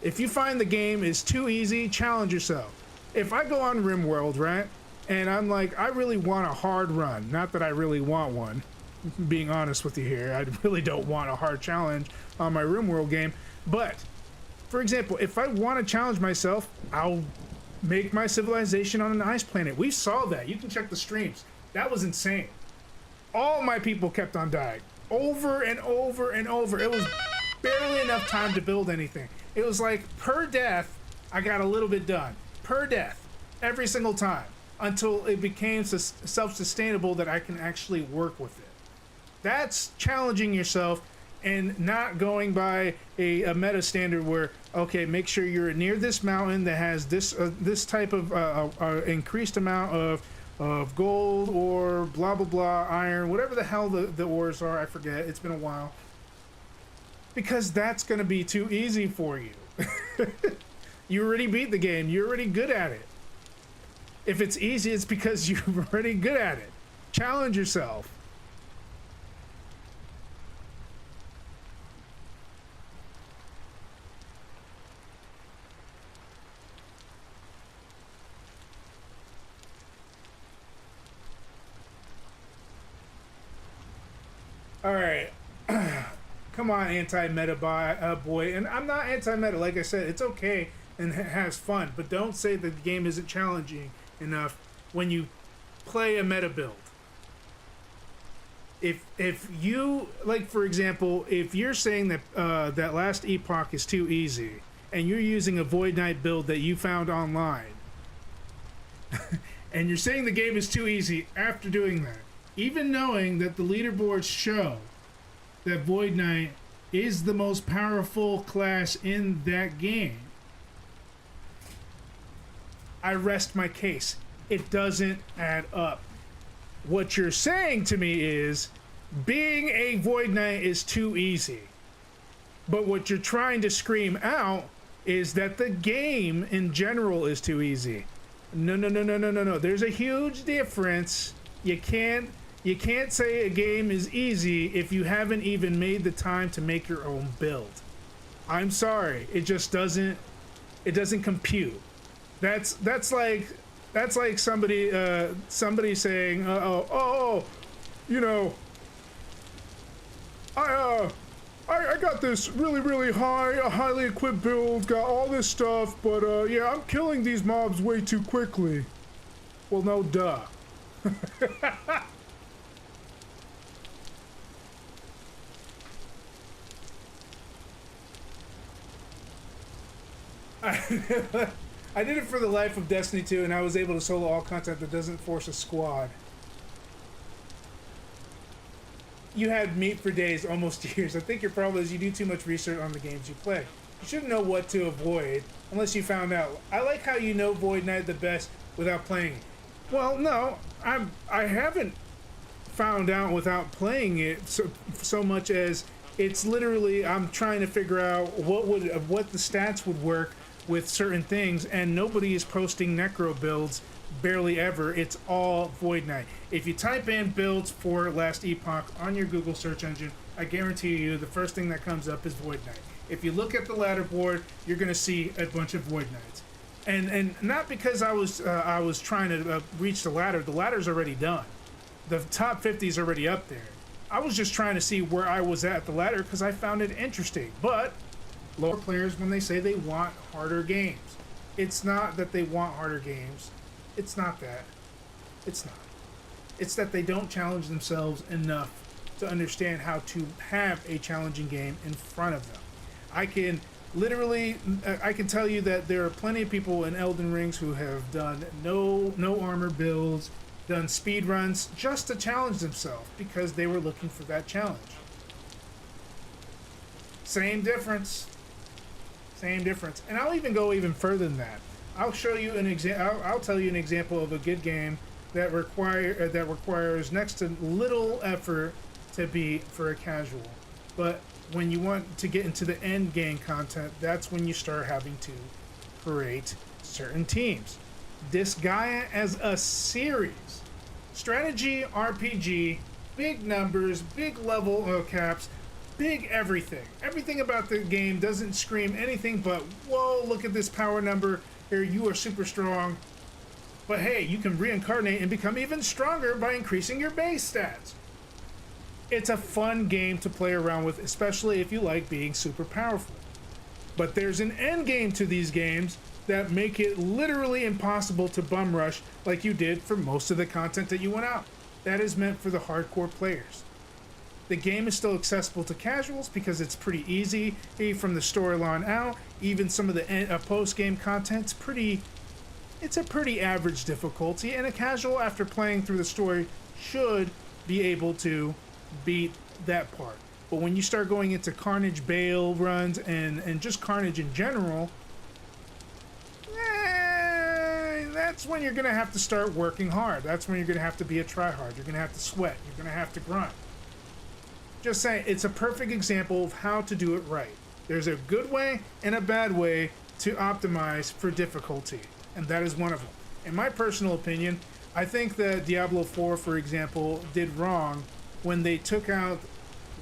If you find the game is too easy, challenge yourself. If I go on RimWorld, right, and I'm like, I really want a hard run, not that I really want one, being honest with you here, I really don't want a hard challenge on my RimWorld game, but For example, if I want to challenge myself, I'll make my civilization on an ice planet. We saw that. You can check the streams. That was insane. All my people kept on dying. Over and over and over. It was barely enough time to build anything. It was like per death, I got a little bit done. Per death. Every single time. Until it became self-sustainable that I can actually work with it. That's challenging yourself and not going by a meta standard where, okay, make sure you're near this mountain that has this type of increased amount of gold or blah blah blah, iron, whatever the hell the ores are. I forget, it's been a while. Because that's gonna be too easy for you. You already beat the game, you're already good at it. If it's easy, it's because you're already good at it. Challenge yourself. All right. Come on, anti-meta boy. And I'm not anti-meta. Like I said, it's okay and it has fun. But don't say that the game isn't challenging enough when you play a meta build. If you, like, for example, if you're saying that that last epoch is too easy and you're using a Void Knight build that you found online and you're saying the game is too easy after doing that, even knowing that the leaderboards show that Void Knight is the most powerful class in that game, I rest my case. It doesn't add up. What you're saying to me is being a Void Knight is too easy. But what you're trying to scream out is that the game in general is too easy. No. There's a huge difference. You can't say a game is easy if you haven't even made the time to make your own build. I'm sorry. It just doesn't compute. That's like somebody saying, you know, I got this really highly equipped build, got all this stuff, but yeah, I'm killing these mobs way too quickly. Well, no, duh. I did it for the life of Destiny 2, and I was able to solo all content that doesn't force a squad. You had meat for days, almost years. I think your problem is you do too much research on the games you play. You shouldn't know what to avoid unless you found out. I like how you know Void Knight the best without playing it. Well, no, I haven't found out without playing it so much as it's literally I'm trying to figure out what the stats would work with certain things, and nobody is posting Necro builds barely ever. It's all Void Knight. If you type in builds for last epoch on your Google search engine, I guarantee you the first thing that comes up is Void Knight. If you look at the ladder board, you're gonna see a bunch of Void Knights, and not because I was trying to reach the ladder. The ladder's already done. The top 50 is already up there. I was just trying to see where I was at the ladder because I found it interesting. But lower players, when they say they want harder games, it's not that they want harder games. It's not that. It's not. It's that they don't challenge themselves enough to understand how to have a challenging game in front of them. I can tell you that there are plenty of people in Elden Rings who have done no armor builds, done speed runs just to challenge themselves because they were looking for that challenge. Same difference. Same difference. And I'll even go even further than that. I'll show you an example. I'll tell you an example of a good game that requires next to little effort to be for a casual. But when you want to get into the end game content, that's when you start having to create certain teams. Disgaea as a series. Strategy RPG, big numbers, big level caps, big everything. Everything about the game doesn't scream anything but, whoa, look at this power number. Here, you are super strong. But hey, you can reincarnate and become even stronger by increasing your base stats. It's a fun game to play around with, especially if you like being super powerful. But there's an end game to these games that make it literally impossible to bum rush like you did for most of the content that you went out. That is meant for the hardcore players. The game is still accessible to casuals because it's pretty easy from the storyline out. Even some of the post-game content's it's a pretty average difficulty, and a casual, after playing through the story, should be able to beat that part. But when you start going into Carnage Bale runs and just Carnage in general, that's when you're gonna have to start working hard. That's when you're gonna have to be a tryhard. You're gonna have to sweat. You're gonna have to grunt. Just saying, it's a perfect example of how to do it right. There's a good way and a bad way to optimize for difficulty, and that is one of them. In my personal opinion, I think that Diablo 4, for example, did wrong when they took out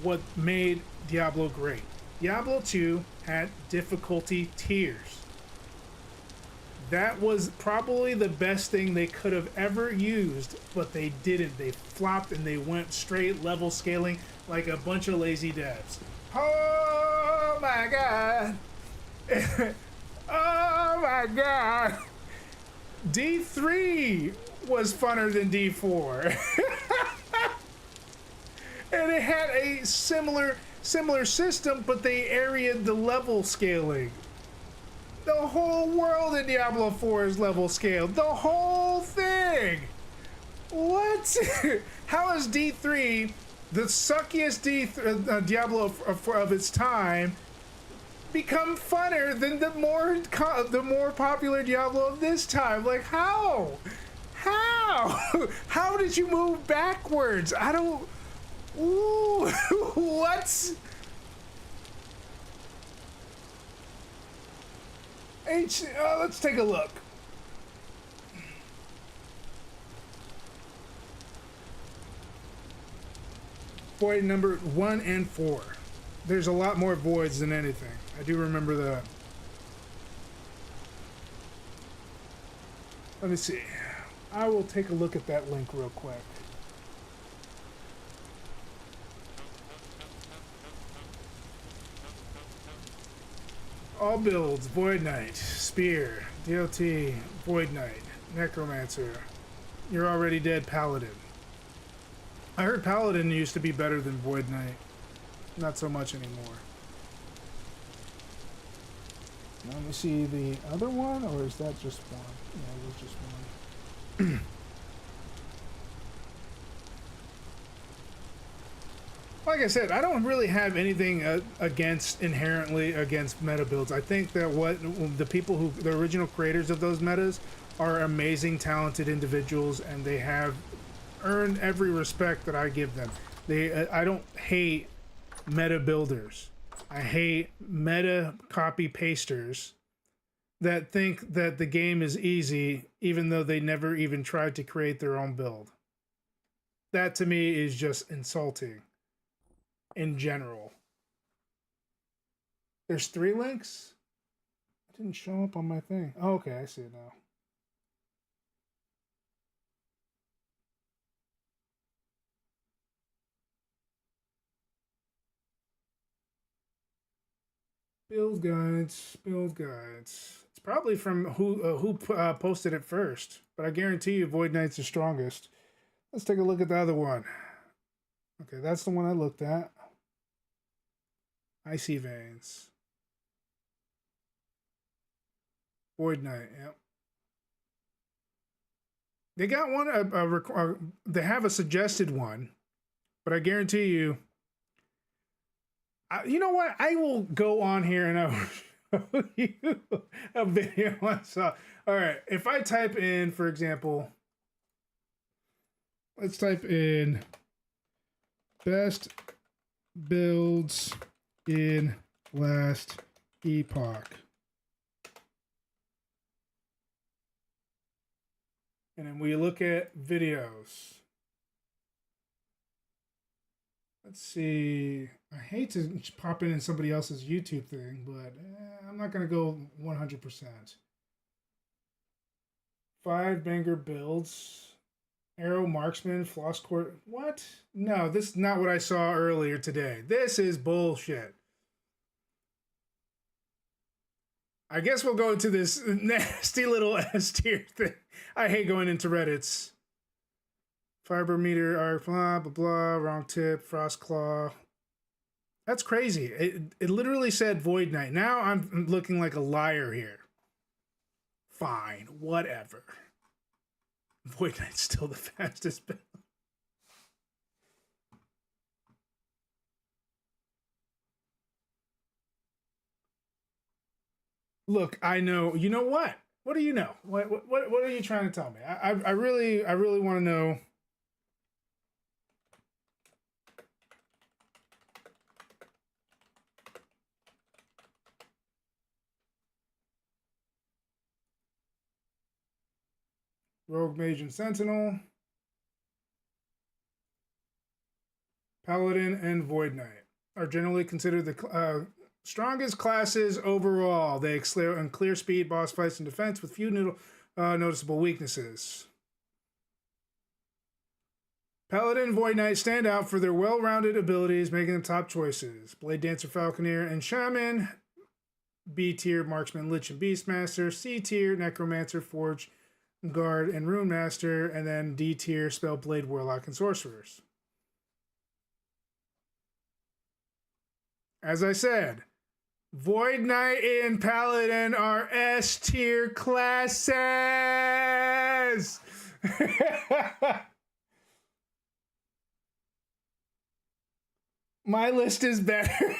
what made Diablo great. Diablo 2 had difficulty tiers. That was probably the best thing they could have ever used, but they didn't. They flopped and they went straight level scaling like a bunch of lazy devs. Oh my god. Oh my god. D3 was funner than D4. And it had a similar system, but they areaed the level scaling. The whole world in Diablo 4 is level scaled. The whole thing. What? How is D3, the suckiest Diablo of its time, become funner than the more popular Diablo of this time? Like, how? How did you move backwards? I don't. Ooh, what? Let's take a look. Void number 1 and 4. There's a lot more voids than anything. I do remember that. Let me see. I will take a look at that link real quick. All builds, Void Knight, Spear, DLT, Void Knight, Necromancer, You're Already Dead, Paladin. I heard Paladin used to be better than Void Knight. Not so much anymore. Let me see the other one, or is that just one? Yeah, it was just one. Like I said, I don't really have anything inherently against meta builds. I think that the original creators of those metas are amazing, talented individuals, and they have earned every respect that I give them. I don't hate meta builders. I hate meta copy pasters that think that the game is easy, even though they never even tried to create their own build. That to me is just insulting. In general. There's 3 links? It didn't show up on my thing. Oh, okay, I see it now. Build guides, build guides. It's probably from who posted it first, but I guarantee you Void Knight's the strongest. Let's take a look at the other one. Okay, that's the one I looked at. Icy Veins. Void Knight, yep. They got one, they have a suggested one, but I guarantee you, you know what? I will go on here and I'll show you a video I saw. All right, if I type in, for example, let's type in best builds in last epoch. And then we look at videos. Let's see. I hate to pop in somebody else's YouTube thing, but I'm not going to go 100%. 5 banger builds. Arrow Marksman, Floss Court. What? No, this is not what I saw earlier today. This is bullshit. I guess we'll go into this nasty little S tier thing. I hate going into Reddits. Fiber meter, arc, blah, blah, blah, wrong tip, frost claw. That's crazy. It literally said Void Knight. Now I'm looking like a liar here. Fine, whatever. Void Knight's still the fastest build. Look, I know. You know what? What do you know? What are you trying to tell me? I really want to know. Rogue Mage and Sentinel, Paladin, and Void Knight are generally considered the strongest classes overall. They excel in clear speed, boss fights, and defense with few noticeable weaknesses. Paladin and Void Knight stand out for their well-rounded abilities, making them top choices. Blade Dancer, Falconeer, and Shaman. B tier, Marksman, Lich, and Beastmaster. C tier, Necromancer, Forge, Guard, and Rune Master. And then D tier, Spellblade, Warlock, and Sorcerers. As I said, Void Knight and Paladin are S tier classes. My list is better.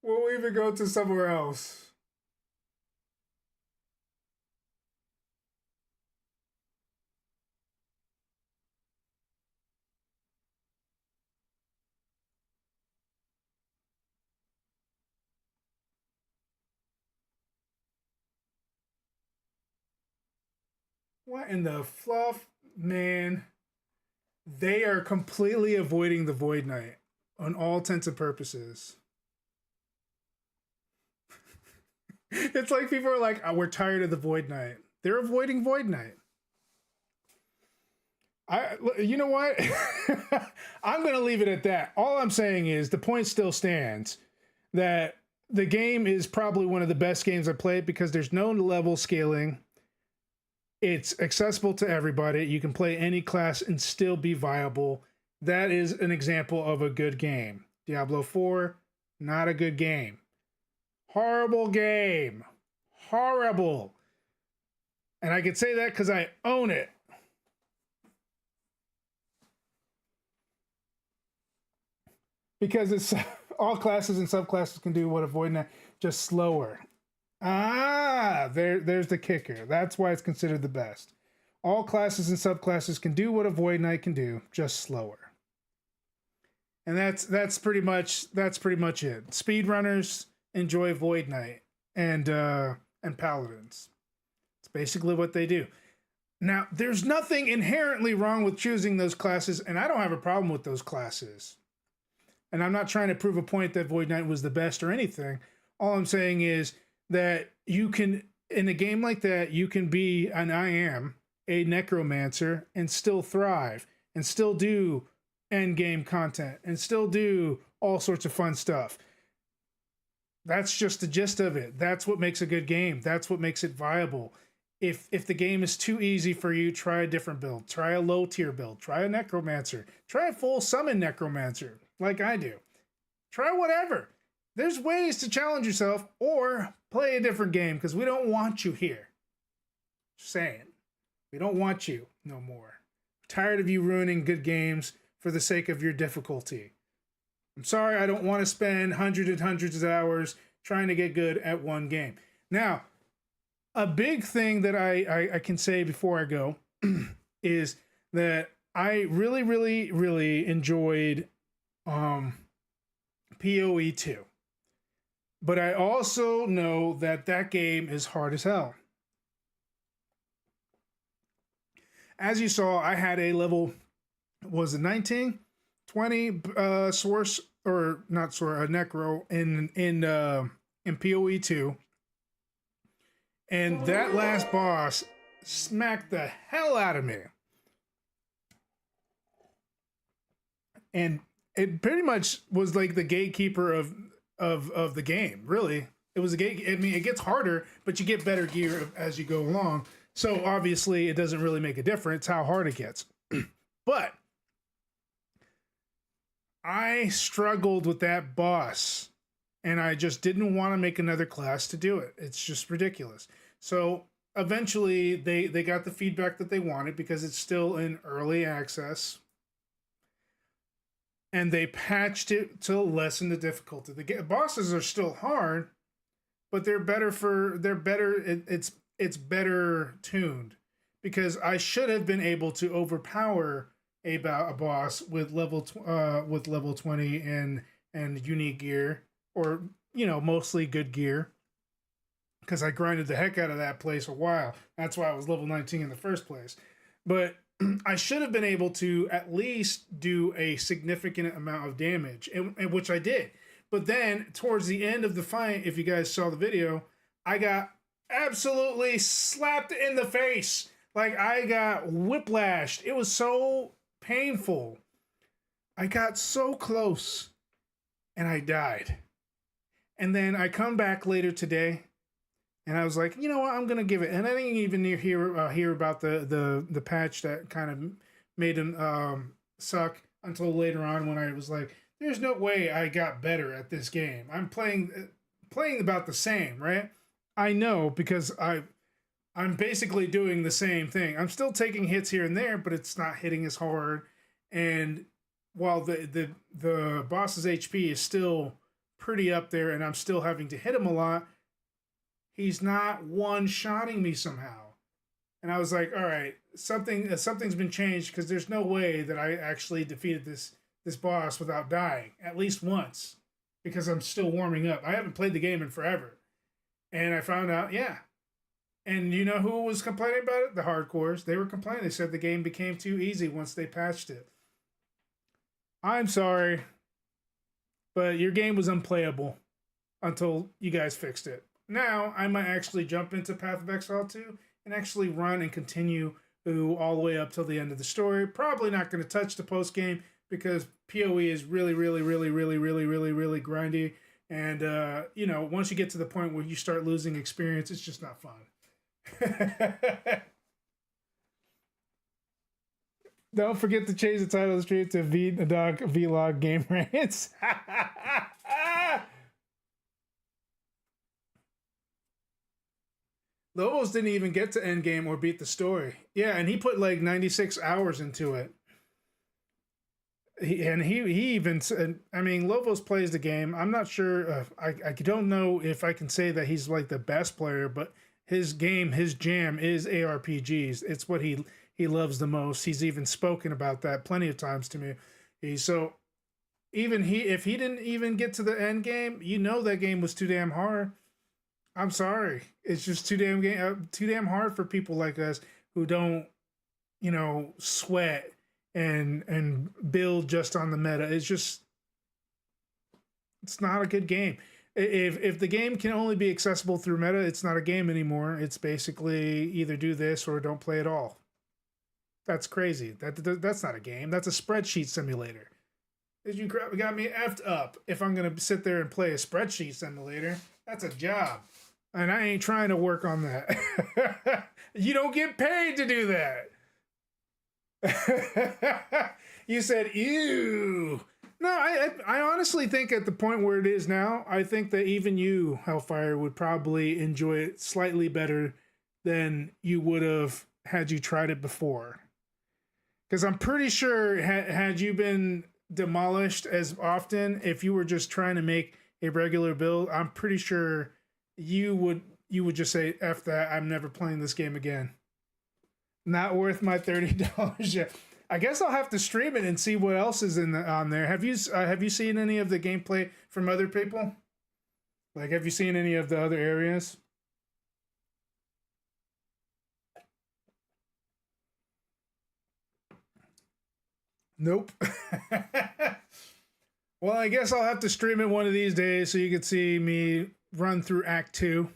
We'll even go to somewhere else. What in the fluff, man? They are completely avoiding the Void Knight on all intents and purposes. It's like people are like, oh, we're tired of the Void Knight. They're avoiding Void Knight. You know what? I'm going to leave it at that. All I'm saying is the point still stands that the game is probably one of the best games I've played because there's no level scaling. It's accessible to everybody. You can play any class and still be viable. That is an example of a good game. Diablo 4, not a good game. Horrible game. Horrible. And I could say that because I own it. Because it's all classes and subclasses can do what a Void Knight, just slower. There's the kicker. That's why it's considered the best. All classes and subclasses can do what a Void Knight can do, just slower. And that's pretty much it. Speedrunners enjoy Void Knight and Paladins. It's basically what they do. Now, there's nothing inherently wrong with choosing those classes, and I don't have a problem with those classes. And I'm not trying to prove a point that Void Knight was the best or anything. All I'm saying is that you can, in a game like that, you can be, and I am, a necromancer and still thrive and still do end game content and still do all sorts of fun stuff. That's just the gist of it. That's what makes a good game. That's what makes it viable. If the game is too easy for you, try a different build. Try a low tier build. Try a necromancer. Try a full summon necromancer like I do. Try whatever. There's ways to challenge yourself or play a different game because we don't want you here. Just saying. We don't want you no more. We're tired of you ruining good games for the sake of your difficulty. I'm sorry, I don't want to spend hundreds and hundreds of hours trying to get good at one game. Now, a big thing that I can say before I go is that I really, really, really enjoyed PoE 2. But I also know that game is hard as hell. As you saw, I had a level, was it 19? 20 source, or not source, necro in PoE 2. And that last boss smacked the hell out of me. And it pretty much was like the gatekeeper of the game. Really, it was a gate. I mean, it gets harder, but you get better gear as you go along. So obviously, it doesn't really make a difference how hard it gets. But I struggled with that boss, and I just didn't want to make another class to do it. It's just ridiculous. So eventually, they got the feedback that they wanted because it's still in early access. And they patched it to lessen the difficulty. The bosses are still hard, but they're better. It's better tuned, because I should have been able to overpower a boss with level 20 and unique gear, or mostly good gear, because I grinded the heck out of that place a while. That's why I was level 19 in the first place. But I should have been able to at least do a significant amount of damage, and which I did. But then towards the end of the fight, if you guys saw the video, I got absolutely slapped in the face. Like, I got whiplashed. It was so painful. I got so close and I died. And then I come back later today, and I was like, you know what, I'm gonna give it. And I didn't even hear about the patch that kind of made him suck until later on, when I was like, there's no way I got better at this game. I'm playing about the same, right? I know, because I'm basically doing the same thing. I'm still taking hits here and there, but it's not hitting as hard. And while the boss's HP is still pretty up there, and I'm still having to hit him a lot, he's not one-shotting me somehow. And I was like, all right, something's been changed, because there's no way that I actually defeated this boss without dying at least once, because I'm still warming up. I haven't played the game in forever. And I found out, yeah. And you know who was complaining about it? The hardcores. They were complaining. They said the game became too easy once they patched it. I'm sorry, but your game was unplayable until you guys fixed it. Now, I might actually jump into Path of Exile 2 and actually run and continue all the way up till the end of the story. Probably not going to touch the post-game, because PoE is really, really, really, really, really, really, really grindy. And, once you get to the point where you start losing experience, it's just not fun. Don't forget to change the title of the stream to Dog Vlog Game Rants. Lobos didn't even get to endgame or beat the story. Yeah, and he put like 96 hours into it. He even said, I mean, Lobos plays the game. I'm not sure. I don't know if I can say that he's like the best player, but his jam is ARPGs. It's what he loves the most. He's even spoken about that plenty of times to me. If he didn't even get to the end game, that game was too damn hard. I'm sorry. It's just too damn hard for people like us who don't, sweat and build just on the meta. It's not a good game. If the game can only be accessible through meta, it's not a game anymore. It's basically either do this or don't play at all. That's crazy. That's not a game. That's a spreadsheet simulator. You got me effed up if I'm going to sit there and play a spreadsheet simulator. That's a job. And I ain't trying to work on that. You don't get paid to do that. You said, ew. No, I honestly think at the point where it is now, I think that even you, Hellfire, would probably enjoy it slightly better than you would have had you tried it before. Because I'm pretty sure had you been demolished as often, if you were just trying to make a regular build, I'm pretty sure you would just say, F that, I'm never playing this game again. Not worth my $30 yet. I guess I'll have to stream it and see what else is on there. Have you seen any of the gameplay from other people? Like, have you seen any of the other areas? Nope. Well, I guess I'll have to stream it one of these days so you can see me run through Act 2.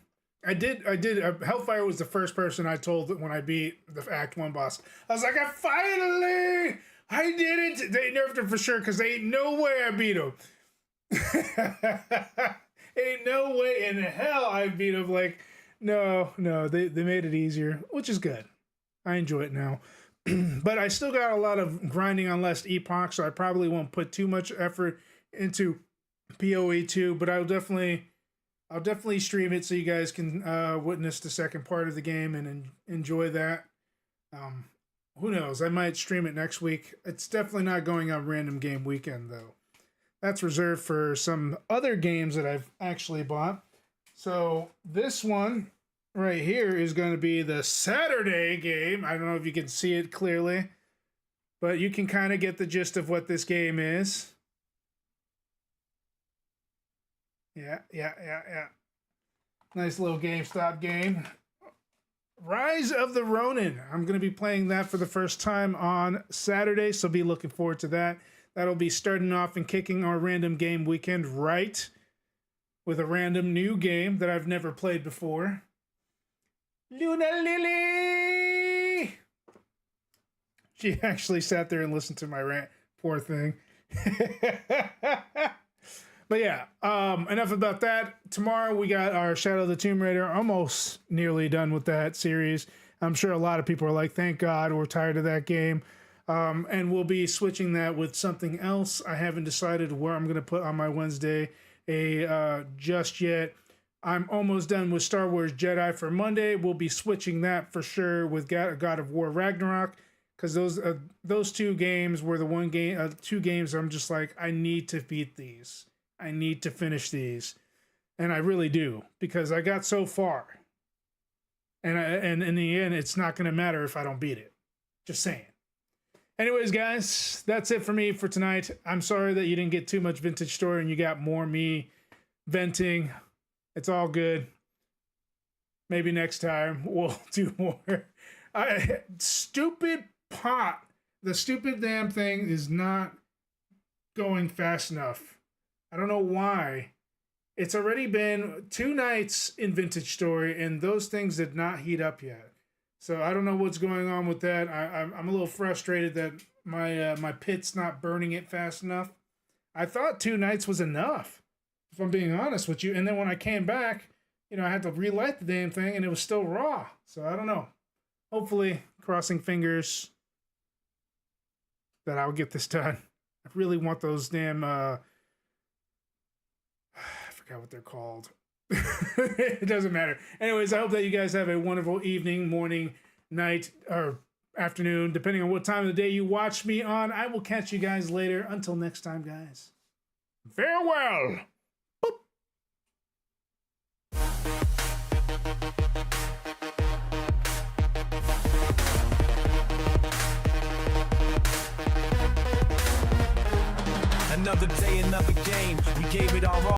I did. Hellfire was the first person I told that when I beat the Act 1 boss. I was like, I I didn't. They nerfed him for sure because ain't no way I beat him. Ain't no way in hell I beat him. Like, no, they made it easier, which is good. I enjoy it now. But I still got a lot of grinding on Last Epoch, so I probably won't put too much effort into PoE 2, but I'll definitely stream it so you guys can witness the second part of the game and enjoy that. Who knows? I might stream it next week. It's definitely not going on Random Game Weekend, though. That's reserved for some other games that I've actually bought. So this one right here is going to be the Saturday game. I don't know if you can see it clearly, but you can kind of get the gist of what this game is. Yeah. Nice little GameStop game. Rise of the Ronin. I'm going to be playing that for the first time on Saturday, so be looking forward to that. That'll be starting off and kicking our Random Game Weekend right with a random new game that I've never played before. Luna Lily! She actually sat there and listened to my rant. Poor thing. But yeah, enough about that. Tomorrow we got our Shadow of the Tomb Raider. Almost nearly done with that series. I'm sure a lot of people are like, thank God, we're tired of that game. And we'll be switching that with something else. I haven't decided where I'm going to put on my Wednesday just yet. I'm almost done with Star Wars Jedi for Monday. We'll be switching that for sure with God of War Ragnarok, because those two games were the two games I'm just like, I need to beat these. I need to finish these, and I really do, because I got so far, and in the end, it's not going to matter if I don't beat it. Just saying. Anyways, guys, that's it for me for tonight. I'm sorry that you didn't get too much Vintage Story and you got more me venting. It's all good. Maybe next time we'll do more. Stupid pot. The stupid damn thing is not going fast enough. I don't know why. It's already been 2 nights in Vintage Story, and those things did not heat up yet. So I don't know what's going on with that. I'm a little frustrated that my pit's not burning it fast enough. I thought 2 nights was enough, if I'm being honest with you. And then when I came back, I had to relight the damn thing, and it was still raw. So I don't know. Hopefully, crossing fingers that I'll get this done. I really want those damn... I forgot what they're called. It doesn't matter. Anyways, I hope that you guys have a wonderful evening, morning, night, or afternoon, depending on what time of the day you watch me on. I will catch you guys later. Until next time, guys. Farewell! Boop. Another day, another game. We gave it our all.